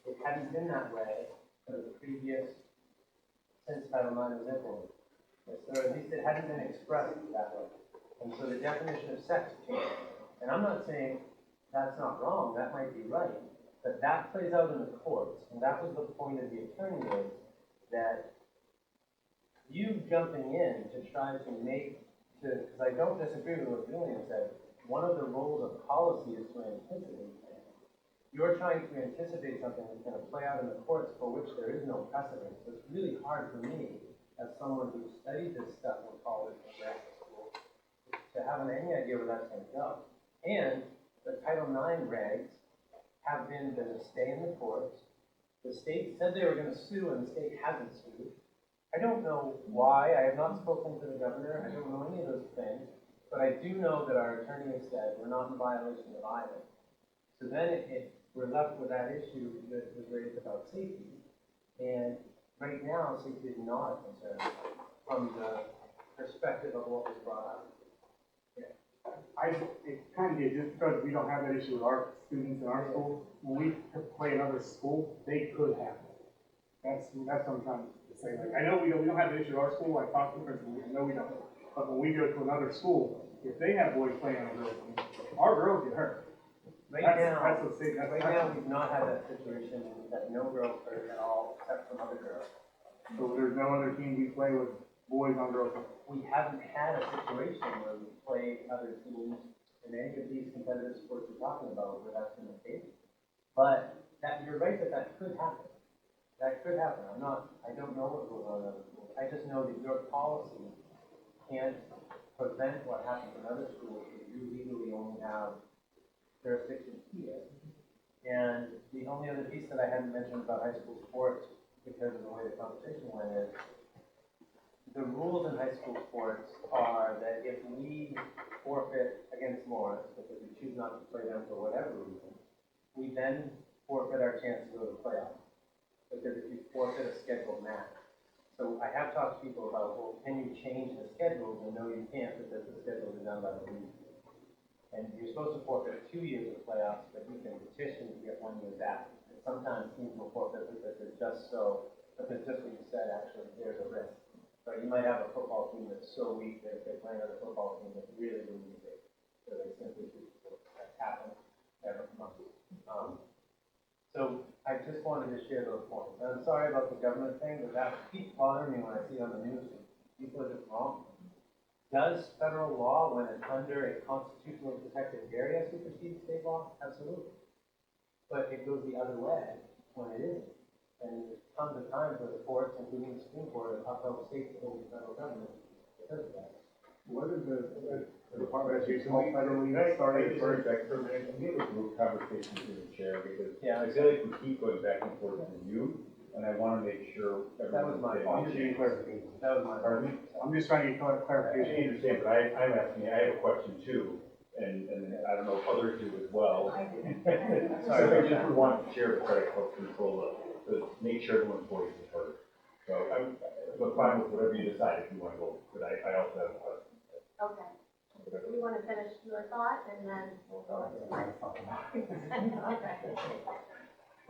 S3: It hadn't been that way for the previous, since Title IX was implemented. Or at least it hadn't been expressed that way. And so the definition of sex changed. And I'm not saying that's not wrong, that might be right. But that plays out in the courts, and that was the point of the attorney is that you jumping in to try to make, because I don't disagree with what Julian said, one of the roles of policy is to anticipate things. You're trying to anticipate something that's going to play out in the courts for which there is no precedent. So it's really hard for me, as someone who studied this stuff in college and graduate school, to have any idea where that's going to go. And the Title IX regs have been going to stay in the courts. The state said they were going to sue, and the state hasn't sued. I don't know why. I have not spoken to the governor. I don't know any of those things. But I do know that our attorney has said we're not in violation of either. So then we're left with that issue that was raised about safety. And right now, safety is not a concern from the perspective of what was brought up.
S6: It kind of is, just because we don't have that issue with our students in our school, when we play another school, they could have it. That's what I'm trying to say, like, I know we don't have an issue with our school, I talked to the principal, I know we don't. But when we go to another school, if they have boys playing on a girls' team, our girls get hurt.
S3: Right
S6: That's what's safe,
S3: right now, we've not had that situation that no girls hurt at all, except from other girls.
S6: So there's no other team we play with boys on girls' team.
S3: We haven't had a situation where we play other teams in any of these competitive sports we're talking about where that's been the case. But that, you're right that could happen. That could happen. I don't know what goes on in other schools. I just know that your policy can't prevent what happens in other schools if you legally only have jurisdiction here. And the only other piece that I hadn't mentioned about high school sports, because of the way the conversation went, is the rules in high school sports are that if we forfeit against Morris, because we choose not to play them for whatever reason, we then forfeit our chance to go to the playoffs. Because if you forfeit a scheduled match. So I have talked to people about, well, can you change the schedule? And no, you can't, because the schedule is done by the league. And you're supposed to forfeit 2 years of the playoffs, but you can petition to get 1 year back. And sometimes teams will forfeit because they're just so, because just what you said, actually, there's a risk. But you might have a football team that's so weak that if they play another football team that's really, really big, so they simply choose to that happens every month. So I just wanted to share those points. And I'm sorry about the government thing, but that keeps bothering me when I see it on the news. People are just wrong. Does federal law, when it's under a constitutionally protected area, supersede state law? Absolutely. But it goes the other way when it isn't. And there's tons of times where the courts, including the Supreme Court, have upheld states over the federal government because of that.
S6: What is the Department of Education federally started
S7: Sorry, back for a minute, can we have a group conversation through the chair, because
S3: Yeah.
S7: I feel like we keep going back and forth with you, and I want to make sure
S3: That was my
S6: I'm just getting clarification.
S3: That was my
S7: Pardon me?
S6: I'm just trying to get
S7: I
S6: clarification.
S7: understand, but I'm asking, I have a question too, and I don't know if others do as well. So I just would want the chair to try to help control to make sure everyone's voice is heard. So I'm fine with whatever you decide if you want to go, but I also have a question.
S9: Okay. We want to finish your thought and then we'll go into Mike's. Okay.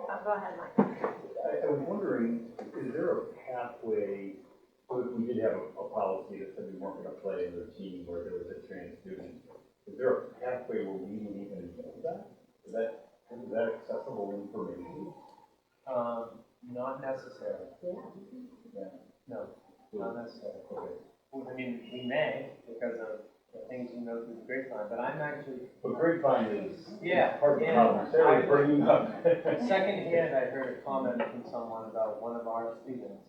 S9: Go ahead, Mike.
S7: I was wondering, is there a pathway, so if we did have a policy that said we weren't going to play in a team where there was a trans student, is there a pathway where we would even know that? Is that accessible information?
S3: Not necessarily.
S7: Yeah.
S3: No, not necessarily. Okay. I mean, we may, because of the things you know through the grapevine, but I'm actually.
S7: But grapevine is part of the
S3: yeah,
S7: problem, Sarah's bringing up.
S3: Secondhand, I heard a comment from someone about one of our students,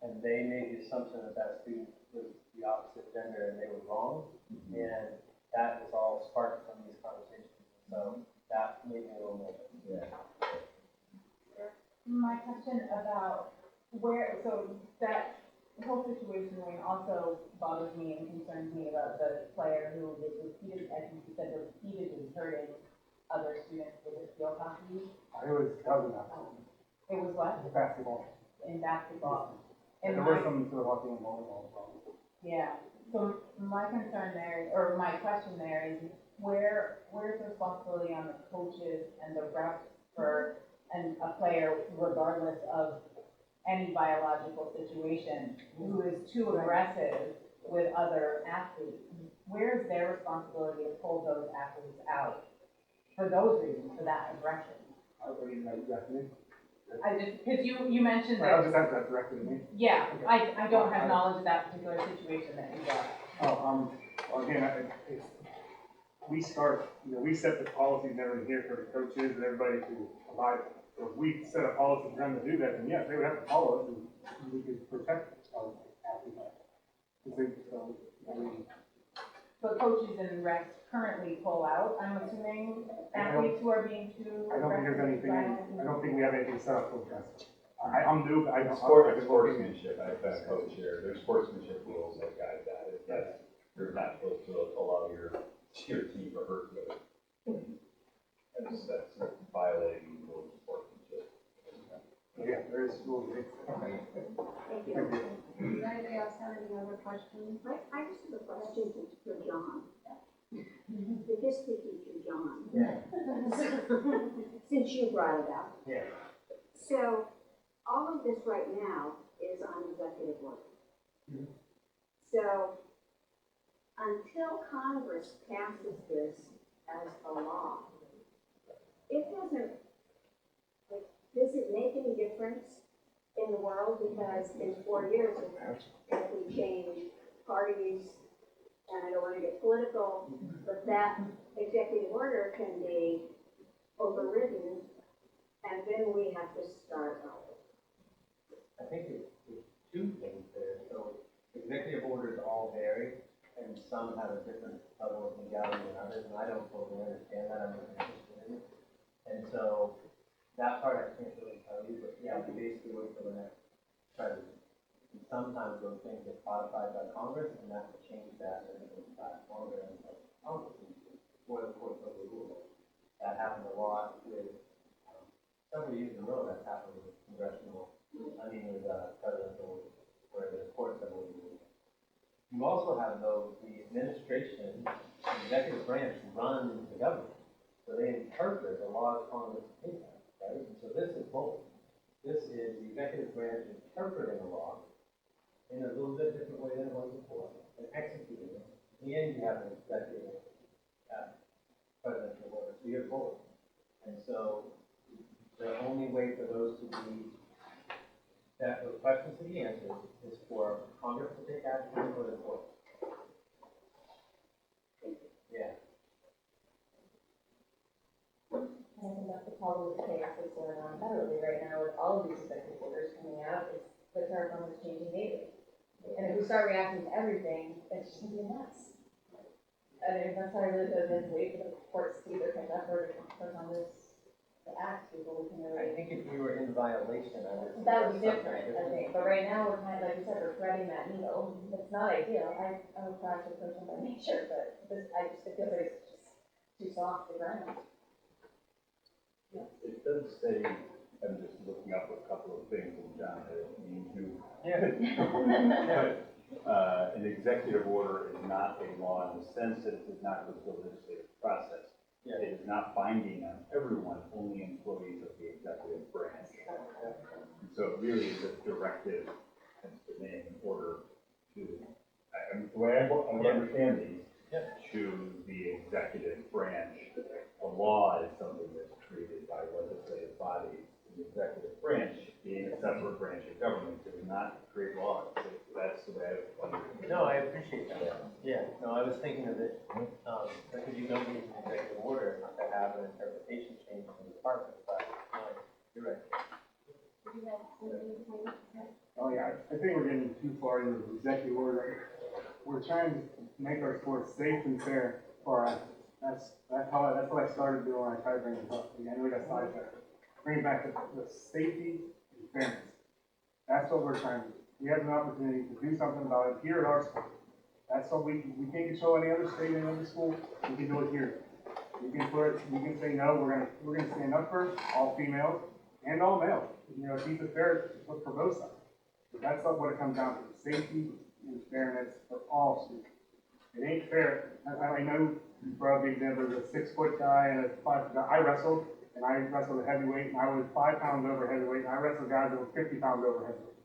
S3: and they made the assumption that that student was the opposite gender, and they were wrong, and that was all sparked from these conversations. So that made me a little nervous.
S7: Yeah.
S8: My question about so that whole situation also bothers me and concerns me about the player who was repeatedly, I think you said repeatedly hurting other students with his field hockey.
S6: That was basketball.
S8: It was what?
S6: Basketball.
S8: In basketball.
S6: And there was some sort of hockey and volleyball as well.
S8: Yeah, so my concern there, or my question there is, where's the responsibility on the coaches and the refs for a player, regardless of any biological situation, who is too aggressive with other athletes? Where's their responsibility to pull those athletes out for those reasons, for that aggression? Because you mentioned that.
S6: I'll just have that directly to me.
S8: Yeah, I don't have knowledge of that particular situation that you brought up.
S6: Well, again, we set the policies and everything here for the coaches and everybody to abide. So if we set a policy for them to do that, then yes, they would have to follow us and we could protect our athletes.
S8: But coaches and refs currently pull out, I'm assuming, athletes who are being too
S6: I don't think there's
S8: aggressive,
S6: anything,
S8: violent.
S6: I don't think we have anything set up for that. I'm new, I don't.
S7: Sportsmanship, I've been a coach here, there's sportsmanship rules that guide that. You're not supposed to allow your team to hurt you. That's violating the rules of sportsmanship.
S6: Yeah, there is school.
S12: Thank you.
S9: Does anybody else have any other questions?
S12: I just have a question for John. The history teacher, John.
S3: Yeah.
S12: Since you brought it up.
S3: Yeah.
S12: So, all of this right now is on executive order. So, until Congress passes this as a law, it doesn't, like, does it make any difference in the world? Because in 4 years, if we change parties, and I don't want to get political, but that executive order can be overridden, and then we have to start over.
S3: I think it's two things there. So executive orders all vary, and some have a different level of legality than others, and I don't totally understand that. I'm not interested in it. And so that part I can't really tell you, but yeah, we basically wait for the next president. And sometimes those things get codified by Congress, and that will change that, and it goes back longer than Congress or the courts overrule. That happened a lot with several years in a row. That's happened with congressional, presidential, where the courts have overruled. You also have, though, the administration, the executive branch runs the government. So they interpret the laws Congress has passed, right? And so this is both. This is the executive branch interpreting a law in a little bit different way than it was before, and executing it. In the end, you have an executive presidential order, so you have both. And so the only way for those to be, that those questions to be answered is for Congress to take action or the court. Yeah.
S11: I think that's the problem with the chaos that's going on federally right now with all of these executive orders coming out, is the term is changing daily. And if we start reacting to everything, it's just gonna be a mess. I mean, that's why I really feel like wait for the courts to either catch up or for Congress to act before we can
S3: I
S11: really.
S3: think if we were in violation, I would.
S11: That would be different, I think, but right now, we're kind of, like you said, we're threading that needle. It's not ideal. I'm a practical person by nature, but this, it feels like it's just too soft to ground.
S7: It does say, I'm just looking up a couple of things, and John, I don't mean to.
S3: Yeah.
S7: But, an executive order is not a law in the sense that it does not go through the legislative process.
S3: Yeah.
S7: It is not binding on everyone, only employees of the executive branch. And so it really is a directive, hence the name, in order to, the way I understand these, to the executive branch. A law is something that's created by legislative bodies. The executive branch, being a separate branch of government, does not create laws. That's the way I understand it.
S3: No, I appreciate that. Yeah, no, I was thinking of it, because you don't need an executive order to have an interpretation change from the department, but, you're right.
S6: Oh, yeah, I think we're getting too far into the executive order. We're trying to make our sports safe and fair for our athletes. That's what I started doing when I tried to bring this up. I know we got sidetracked. Bring it back to the safety and fairness. That's what we're trying to do. We have an opportunity to do something about it here at our school. That's what we can't control any other state, any other school. We can do it here. We can say no. We're gonna stand up for all females and all males. You know, keep it fair for both sides. That's what it comes down to: safety and fairness for all students. It ain't fair. I know, for a big example, there's a 6-foot guy and a 5-foot guy. I wrestled a heavyweight, and I was 5 pounds over heavyweight, and I wrestled guys that were 50 pounds over heavyweight.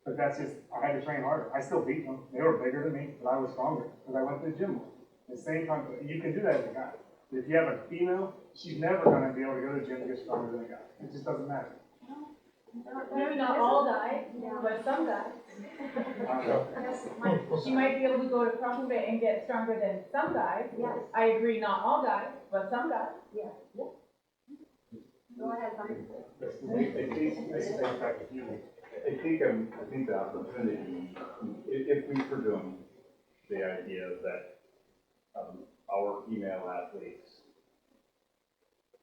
S6: But that's just, I had to train harder. I still beat them. They were bigger than me, but I was stronger because I went to the gym more. The same time, you can do that as a guy. But if you have a female, she's never going to be able to go to the gym and get stronger than a guy. It just doesn't matter.
S8: Maybe not all guys, but some guys. She might be able to go to CrossFit and get stronger than some guys.
S9: Yes.
S8: I agree, not all guys, but some guys.
S9: Yeah. Go ahead, Brian.
S7: I think the opportunity, if we presume the idea that our female athletes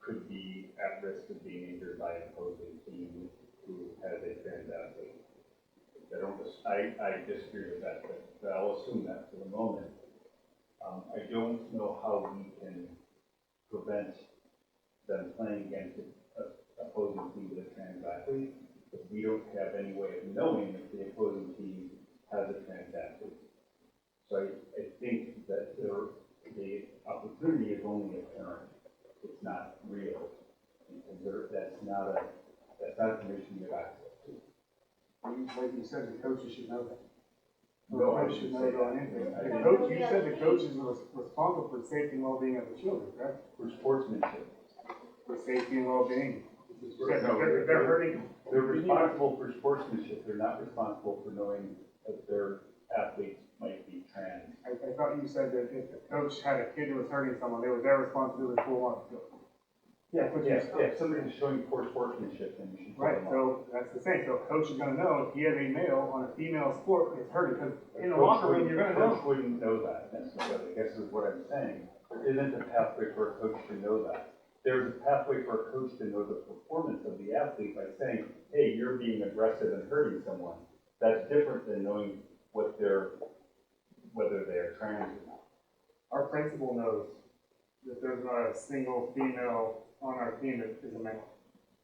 S7: could be at risk of being injured by an opposing team who has a trans athlete. I disagree with that, but I'll assume that for the moment. I don't know how we can prevent them playing against an opposing team with a trans athlete. but we don't have any way of knowing if the opposing team has a trans athlete. So I think that the opportunity is only apparent, it's not real, because that's not information you have access to.
S6: Like you said, the coaches should know that.
S7: No, I
S6: Coaches should
S7: should
S6: know
S7: say
S6: going
S7: that.
S6: into it. The coach, you said the coaches are responsible for safety and well-being of the children, correct?
S7: For sportsmanship.
S6: For safety and well-being.
S7: No,
S6: If they're hurting,
S7: They're responsible for sportsmanship, they're not responsible for knowing that their athletes might be trans.
S6: I thought you said that if the coach had a kid who was hurting someone, they were their responsibility to pull on the field.
S7: If somebody's showing poor sportsmanship, then you should. pull
S6: Right,
S7: them off.
S6: so that's the thing, so a coach is gonna know if he has a male on a female sport is hurting, because in the
S7: Coach
S6: locker room,
S7: wouldn't-
S6: you're gonna
S7: Coach
S6: know.
S7: wouldn't know that necessarily, I guess is what I'm saying. There isn't a pathway for a coach to know that. There's a pathway for a coach to know the performance of the athlete by saying, hey, you're being aggressive and hurting someone. That's different than knowing whether they're trans or not.
S6: Our principal knows that there's not a single female on our team that is a male.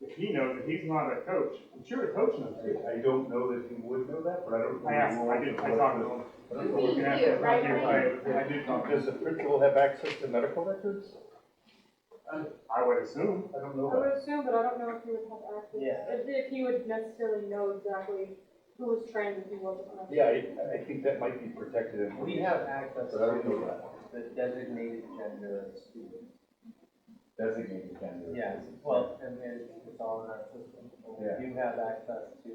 S6: If he knows, if he's not a coach, I'm sure the coach knows too.
S7: I don't know that he would know that, but I don't know.
S6: I asked him, I talked to him.
S7: I don't know what
S9: You
S7: the-
S9: do, right,
S6: I did talk to him.
S5: Does the principal have access to medical records?
S6: I would assume.
S7: I don't know
S11: I
S7: that.
S11: would assume, but I don't know if he would have access,
S3: Yeah.
S11: if he would necessarily know exactly who was trained and who wasn't.
S5: Yeah, I think that might be protected information.
S3: We have access
S7: But I don't know
S3: to
S7: that.
S3: the designated gender of students.
S7: Designated gender.
S3: Yes, well, and it's all in our system.
S7: Yeah.
S3: You have access to,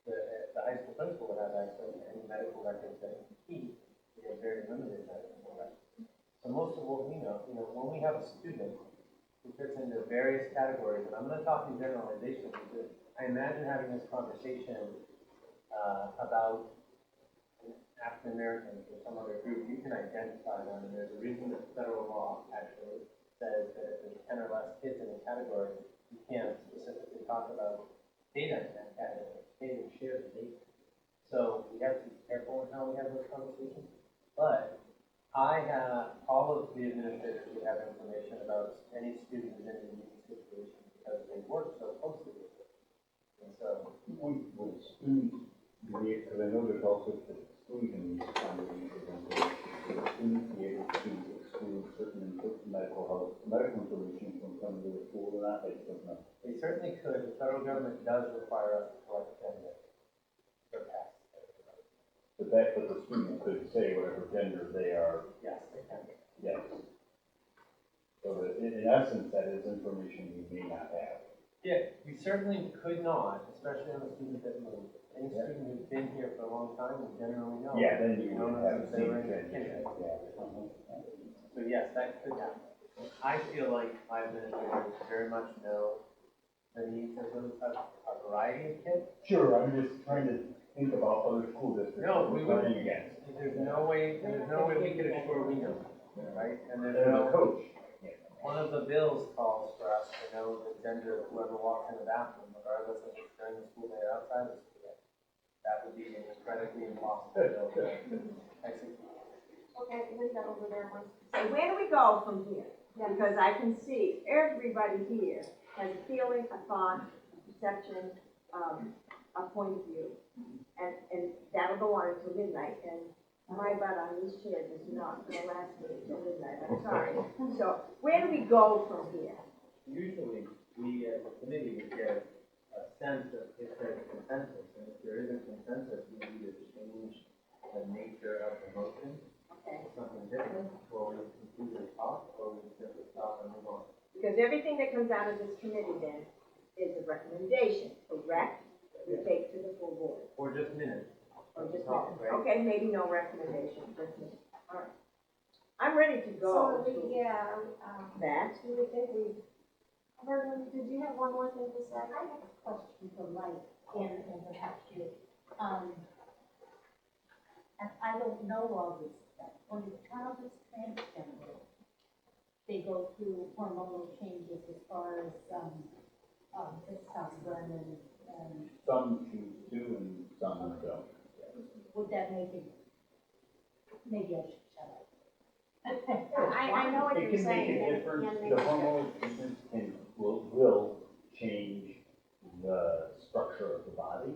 S3: the high school principal would have access to any medical records that he, we have very limited medical records. So most of what we know, when we have a student who fits into various categories, and I'm gonna talk in generalization, because I imagine having this conversation, about African Americans or some other group, you can identify them, and there's a reason that federal law actually says that if there's 10 or less kids in a category, you can't specifically talk about data in that category. They would share the data. So we have to be careful in how we have those conversations. But I have, all of the administrators would have information about any student who's in a unique situation because they work so closely with them. And so,
S7: Would students, because I know there's also exclusion information, would students be able to exclude certain medical information from coming to the school or not? I just don't know.
S3: they certainly could. The federal government does require us to collect gender for tests.
S7: But the student could say whatever gender they are,
S3: Yes, they can.
S7: yes. So that in essence, that is information we may not have.
S3: Yeah, we certainly could not, especially on the students that moved. Any student who's been here for a long time, we generally know.
S7: Yeah, then you
S3: We don't
S7: would
S3: know
S7: have
S3: if
S7: the
S3: they
S7: same
S3: were in
S7: gender,
S3: kindergarten.
S7: yeah.
S3: So yes, that could happen. I feel like my administrators very much know the needs of a variety of kids.
S7: Sure, I'm just trying to think about other school districts
S3: No,
S7: that
S3: we
S7: we're
S3: wouldn't.
S7: playing against.
S3: There's no way we could assure we know, right? And there's
S7: And
S3: no,
S7: a coach.
S3: one of the bills calls for us to know the gender of whoever walks in the bathroom, regardless if it's during the school day or outside the school day. That would be an incredibly impossible bill to execute.
S9: Okay, Linda over there wants to say, where do we go from here? Because I can see everybody here has a feeling, a thought, a perception, a point of view. And that'll go on until midnight, and my butt on this chair does not last me until midnight, I'm sorry. So, where do we go from here?
S3: Usually, we as a committee would get a sense of if there's a consensus, and if there is a consensus, we either change the nature of the motion
S9: Okay.
S3: to something different, or we completely talk, or we simply stop and move on.
S9: Because everything that comes out of this committee then is a recommendation, correct? We take to the full board,
S3: Or just minutes.
S9: or just,
S3: Talk, right?
S9: okay, maybe no recommendation, just me. All right. I'm ready to go. Matt?
S12: Do we think we, Vernon, did you have one more thing to say?
S10: I have a question for Mike and perhaps you. And I don't know all this stuff. When a child is transgender, they go through hormonal changes as far as, testosterone and
S7: Some choose to and some don't.
S10: would that make it, maybe I should shut up.
S12: I know what
S7: It
S12: you're
S7: can make
S12: saying.
S7: a
S12: that it
S7: difference,
S12: can make
S7: the
S12: a difference.
S7: hormonal treatments will change the structure of the body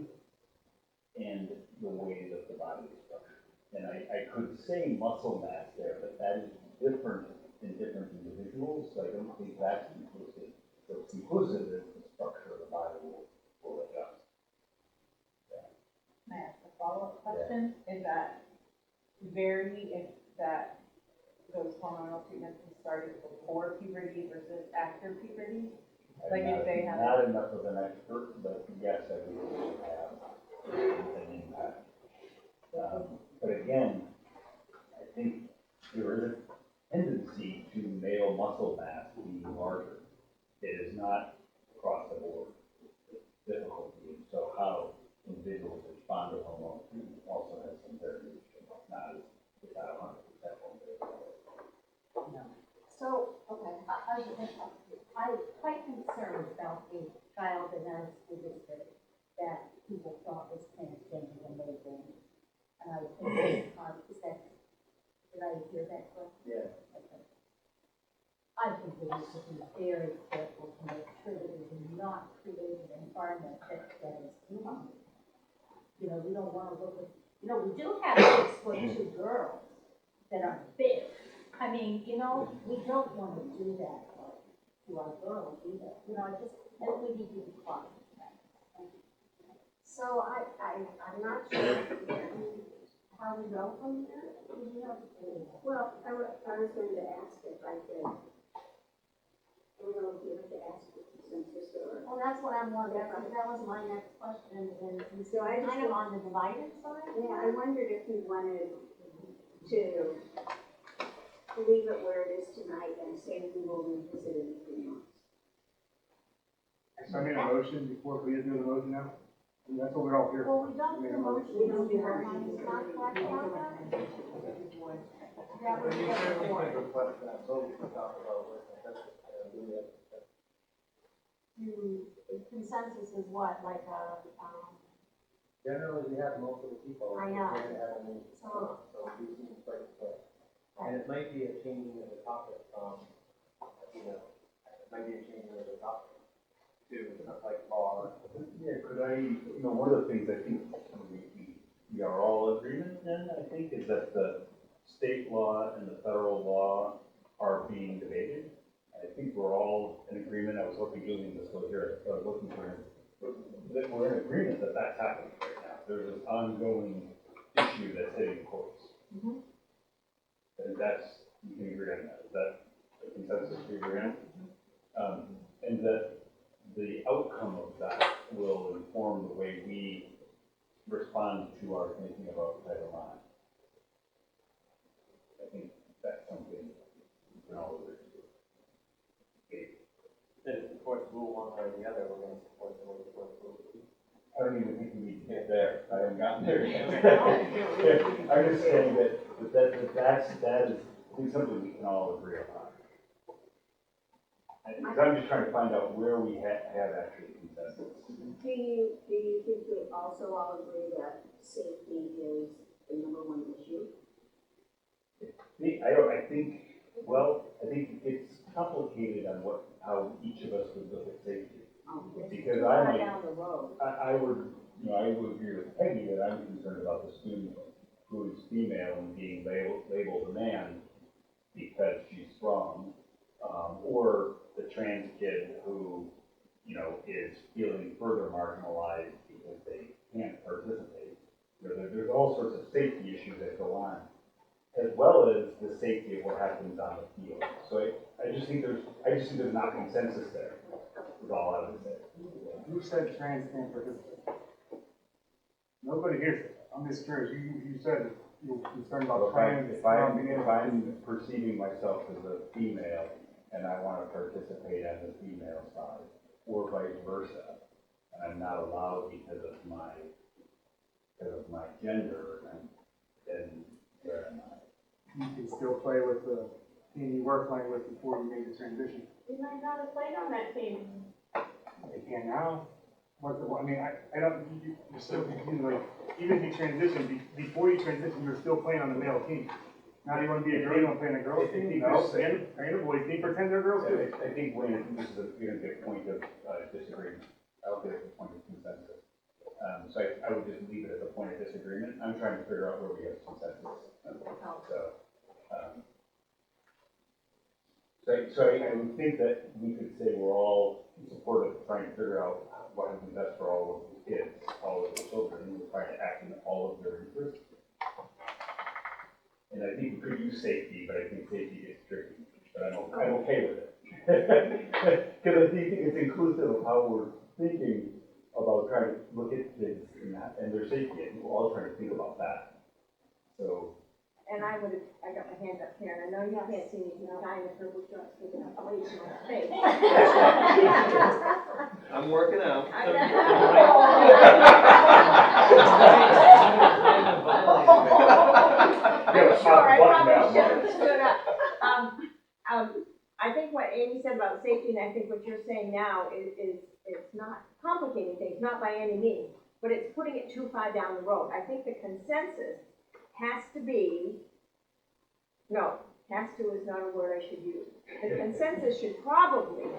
S7: and the way that the body is structured. And I could say muscle mass there, but that is different in different individuals, so I don't think that's inclusive. What's inclusive is the structure of the body will adjust.
S8: May I ask a follow-up question? Is that if that those hormonal treatments can started before puberty versus after puberty? Like if they have.
S7: Not enough of an expert, but yes, I believe it have an impact. But again, I think there is a tendency to male muscle mass being larger. It is not across the board. It's difficulty, and so how individuals respond to hormone treatment also has some variation. Not without 100%
S10: So, okay, I'm quite concerned about a child in our school district that people thought was transgender when they were born. And I think, did I hear that correctly?
S3: Yeah.
S10: Okay. I think we need to be very careful to make sure that we do not create an environment that is human. You know, we don't want to look at, you know, we do have 6'2" girls that are big. I mean, you know, we don't want to do that to our girls either. You know, I think we need to be cautious.
S9: So I'm not sure how we go from here. Well, I was going to ask if I could, I don't know if you have to ask the census or.
S1: Well, that's what I'm wondering, that was my next question, and
S9: So I just,
S1: kind of on the divided side?
S9: yeah, I wondered if you wanted to leave it where it is tonight and say we will revisit it in 3 months.
S6: So I made a motion before, we didn't do the motion now? And that's what we're all here for.
S1: Well, we don't do motion, we don't do it's not correct about that? That was
S3: You
S1: just
S3: said we
S1: for,
S3: could request that, so we can talk about it.
S1: consensus is what, like,
S3: Generally, we have multiple people.
S1: I know.
S3: We have any,
S1: So-
S3: so we can break it up. And it might be a changing of the topic, you know, it might be a changing of the topic to stuff like bar.
S7: Yeah, could I, one of the things I think we are all in agreement in, I think, is that the state law and the federal law are being debated. I think we're all in agreement. I was hoping Julian was still here, I was looking for him. That we're in agreement that that's happening right now. There's this ongoing issue that's hitting courts. And that's, you can agree on that. Is that a consensus you agree on? And that the outcome of that will inform the way we respond to our thinking about Title IX. I think that's something we can all agree to.
S3: If the courts rule one way or the other, we're going to support the way the courts rule.
S7: I don't even think we need to get there. I haven't gotten there yet. I'm just saying that that is I think something we can all agree upon. Because I'm just trying to find out where we have actually consensus.
S9: Do you think we also all agree that safety is the #1 issue?
S7: I think it's complicated on how each of us would look at safety. Because I would agree with Peggy that I'm concerned about the student who is female and being labeled a man because she's strong, or the trans kid who, is feeling further marginalized because they can't participate. There's all sorts of safety issues that go on, as well as the safety of what happens on the field. So I just think there's not consensus there, is all I would say.
S6: Who said trans can't participate? Nobody hears it. I'm just curious, you said you're concerned about trans.
S7: If I'm perceiving myself as a female and I want to participate on the female side, or vice versa, and I'm not allowed because of my gender, then where am I?
S6: You can still play with the team you were playing with before you made the transition.
S8: You might not have played on that team.
S6: They can now. I don't, you're still confused, like, even if you transition, before you transition, you're still playing on the male team. Now you want to be a girl, you want to play on a girl's team? No, and a boys team, pretend they're girls too.
S7: I think, Wayne, this is going to be a point of disagreement. I'll get it to a point of consensus. So I would just leave it as a point of disagreement. I'm trying to figure out where we have consensus. So I would think that we could say we're all in support of trying to figure out what would be best for all of the kids, all of the children, and we're trying to act in all of their interests. And I think we could use safety, but I think safety gets tricky, but I'm okay with it. Because I think it's inclusive of how we're thinking about trying to look at kids and their safety, and we're all trying to think about that. So.
S9: And I got my hand up here, and I know you can't see me, because I'm in purple shorts sticking up way too much face.
S3: I'm working out.
S9: I'm sure, I probably should have stood up. I think what Amy said about safety, and I think what you're saying now is it's not complicating things, not by any means, but it's putting it too far down the road. I think the consensus has to be, no, has to is not a word I should use. The consensus should probably be,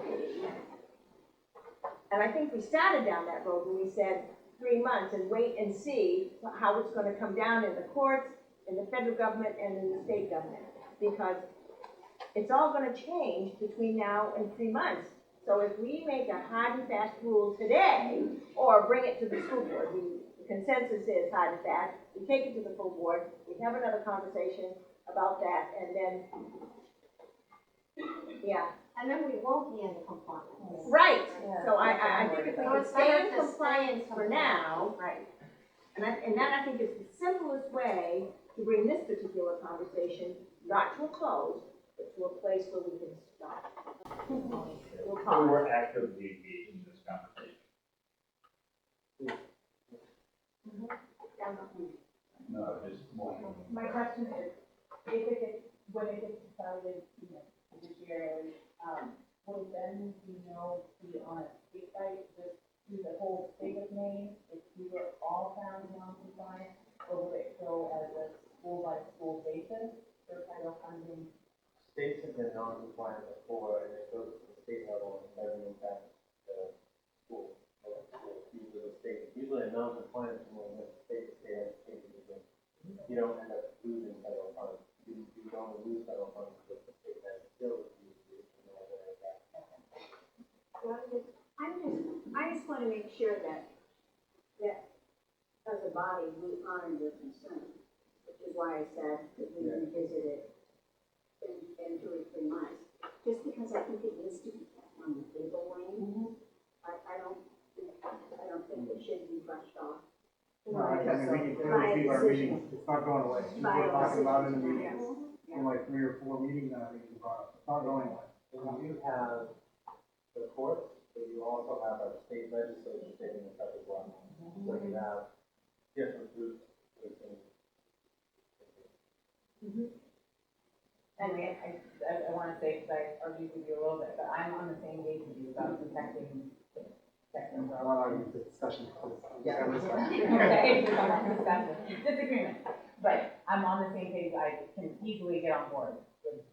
S9: and I think we started down that road when we said 3 months and wait and see how it's going to come down in the courts, in the federal government, and in the state government, because it's all going to change between now and 3 months. So if we make a hard and fast rule today, or bring it to the school board, the consensus is hard and fast, we take it to the full board, we have another conversation about that, and then, yeah.
S12: And then we won't be in compliance.
S9: Right,
S11: Yeah.
S9: so I think if we
S12: So
S9: can
S12: it's
S9: stay
S12: better
S9: in
S12: to
S9: compliance
S12: stay in
S9: for now,
S12: Right.
S9: and that I think is the simplest way to bring this particular conversation, not to a close, but to a place where we can stop. We'll
S7: So
S9: pause.
S7: we're actively engaged in this conversation. No, just motion.
S8: My question is, when it gets decided, judiciarily, will then, be on a state site, just do the whole state of Maine, if we were all found non-compliant, or will it go as a school-by-school basis for federal funding?
S3: States have been non-compliant before, and it goes to the state level and doesn't impact the school. Usually a non-compliance when the state education, you don't end up losing federal funds. You don't lose federal funds because the state has still used it in order to impact.
S12: I just want to make sure that as a body, we honor your concern, which is why I said that we revisit it in 2 or 3 months. Just because I think it needs to be kept on the table, Wayne. I don't think it should be brushed off.
S6: No, I mean, we can clearly see our meetings, it's not going away. We're talking about it in the meetings, in like 3 or 4 meetings, and I think it's not going away.
S3: And you have the courts, but you also have our state legislature taking this up as well. So you have different groups within.
S8: And I want to say, because I argued with you a little bit, but I'm on the same page with you about protecting kids. Protecting
S6: I want to discussion.
S8: Yeah. Okay, disagreement, but I'm on the same page, I can easily get on board with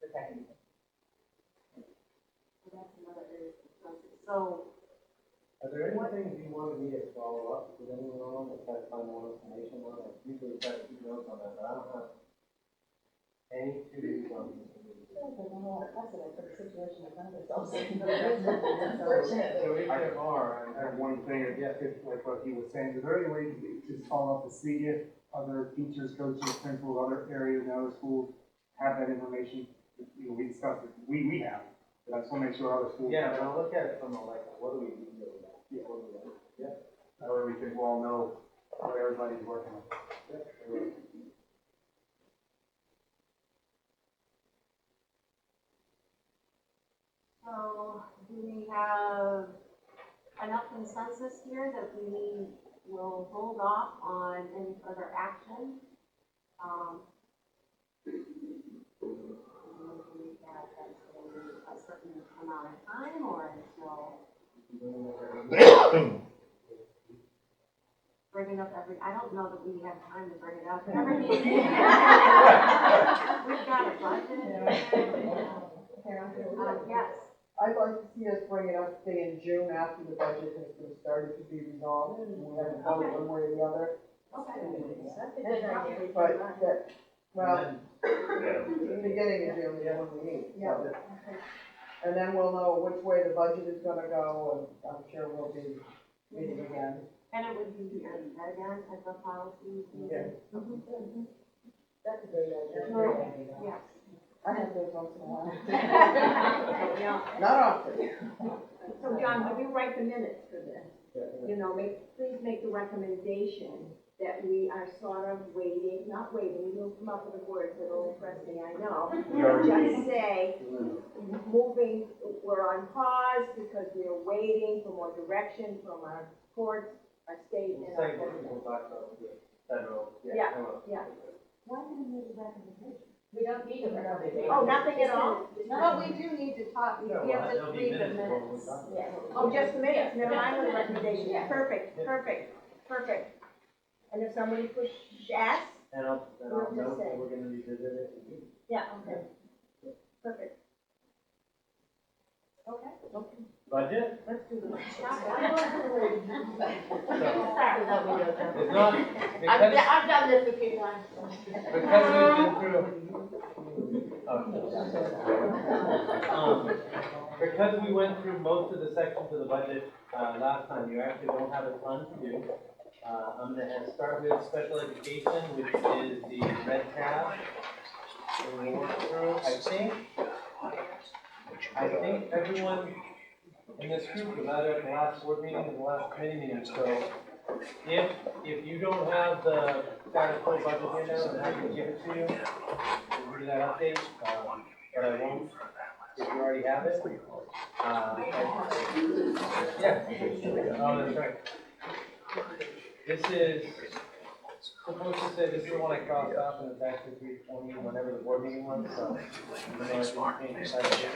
S8: protecting kids.
S9: That's another area of consensus. So,
S3: Are there any things you wanted me to follow up with anyone on, or try to find more information on? I usually try to keep notes on that, but I don't have any to-dos on this. So if there are,
S6: I have one thing, if, like what he was saying, is there any way to just follow up to see if other teachers, coaches, principals, other areas in other schools have that information? We discussed it, we have, but I just want to make sure other schools.
S3: Yeah, but I'll look at it from a, like, what do we do with that?
S6: Yeah, what do we do? Yeah. That way we can all know what everybody's working on.
S9: So, do we have enough consensus here that we will hold off on any further action? We have a certain amount of time, or until bring it up I don't know that we have time to bring it up every meeting. We've got a budget. Yes.
S13: I'd like to see us bring it up, say, in June after the budget has been started to be resolved, and we haven't voted one way or the other.
S9: Okay. That's a good idea.
S13: But that, well,
S7: Yeah.
S13: the beginning of June is when we meet,
S9: Yeah.
S13: so. And then we'll know which way the budget is gonna go, and I'm sure we'll be meeting again.
S9: And it would be again as a policy.
S13: Yeah.
S11: That's a great idea.
S9: Yes.
S13: I have those once in a while.
S9: Yeah.
S13: Not often.
S12: So John, when you write the minutes for this, you know, please make the recommendation that we are sort of waiting, not waiting, you'll come up with the words that'll impress me, I know. Just say, moving, we're on pause because we're waiting for more direction from our courts, our state and our.
S3: Same thing we'll talk about with federal.
S12: Yeah,
S3: I will.
S12: yeah.
S10: Why do we need a recommendation?
S11: We don't need a recommendation.
S12: Oh, nothing at all?
S9: But we do need to talk, we
S3: Yeah,
S9: have
S3: well,
S9: to
S3: there'll be
S9: read the
S3: minutes when we
S9: minutes.
S3: talk.
S11: Yeah.
S12: Oh, just the minutes, never mind the recommendation.
S11: Yeah.
S12: Perfect, perfect, perfect. And if somebody push asks,
S3: And I'll
S12: We'll just
S3: note
S12: say.
S3: that we're gonna revisit it.
S12: yeah, okay. Perfect. Okay.
S3: Budget?
S12: Let's do the.
S3: It's not,
S4: I've
S3: because,
S4: done this a few times.
S3: because we've been through. Because we went through most of the sections of the budget, last time, you actually don't have a ton to do. I'm gonna start with special education, which is the red tab. And we'll work through, I think everyone in this group was either at the last board meeting or the last committee meeting, so if you don't have the status quo budget here now, then I can give it to you. We'll do that update, but I won't if you already have it. Yeah, oh, that's right. This is supposed to say, this is the one I crossed off, and it's actually 320 whenever the board meeting was, so. I'm gonna change the title here.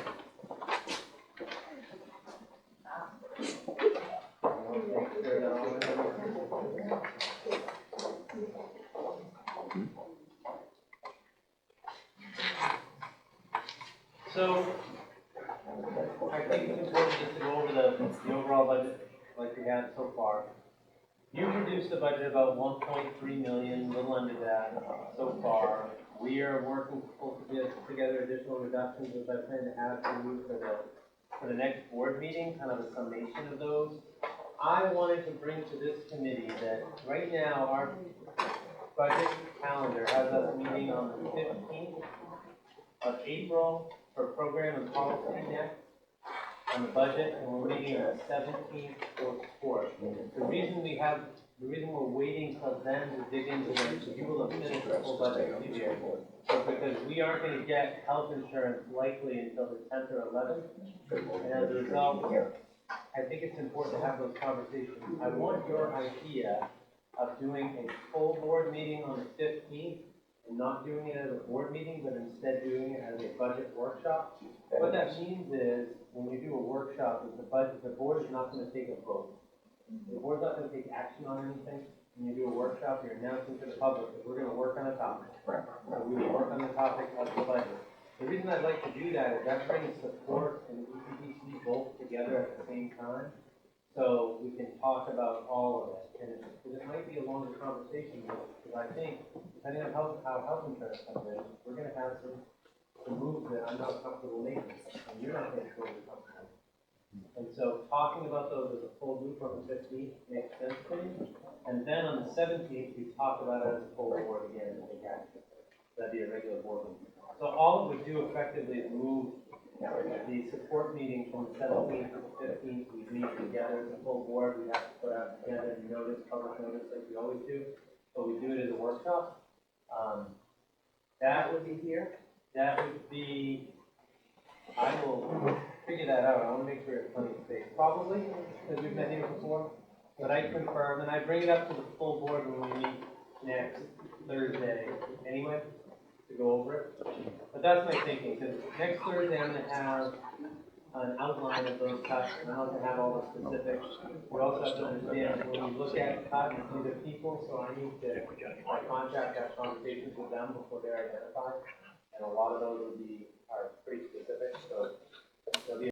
S3: Make sure that all of it- So, I think it's important just to go over the overall budget like we have so far. You produced a budget about 1.3 million, a little under that so far. We are working to pull together additional reductions, which I plan to have for you for the next board meeting, kind of a summation of those. I wanted to bring to this committee that right now our budget calendar has us meeting on the 15th of April for program and policy next on the budget, and we're meeting on the 17th or 4th. The reason we're waiting till then to dig into them, so you will have finished the full budget this year, is because we aren't going to get health insurance likely until the 10th or 11th, and as a result, I think it's important to have those conversations. I want your idea of doing a full board meeting on the 15th, and not doing it as a board meeting, but instead doing it as a budget workshop. What that means is, when you do a workshop, is the board is not going to take a vote. The board's not going to take action on anything. When you do a workshop, you're announcing to the public that we're going to work on a topic. So we will work on the topic of the budget. The reason I'd like to do that is that brings support and EPDC both together at the same time. So we can talk about all of it. And it might be a longer conversation, because I think, depending on how health insurance comes in, we're going to have some moves that I'm not comfortable making, and you're not going to feel comfortable. And so talking about those as a full group on the 15th makes sense to me. And then on the 17th, we talk about it as a full board again and take action. That'd be a regular board meeting. So all it would do effectively is move the support meeting from the 17th to the 15th. We meet together as a full board. We have to put out together notice, public notice like we always do. But we do it as a workshop. That would be here. That would be, I will figure that out. I want to make sure it's plenty of space. Probably, because we've met here before. But I confirm, and I bring it up to the full board when we meet next Thursday anyway, to go over it. But that's my thinking, because next Thursday I'm going to have an outline of those cuts, and I'm not going to have all the specifics. We also have to understand that when we look at cuts, these are people, so I need to, my contract, have conversations with them before they're identified. And a lot of those are pretty specific, so there'll be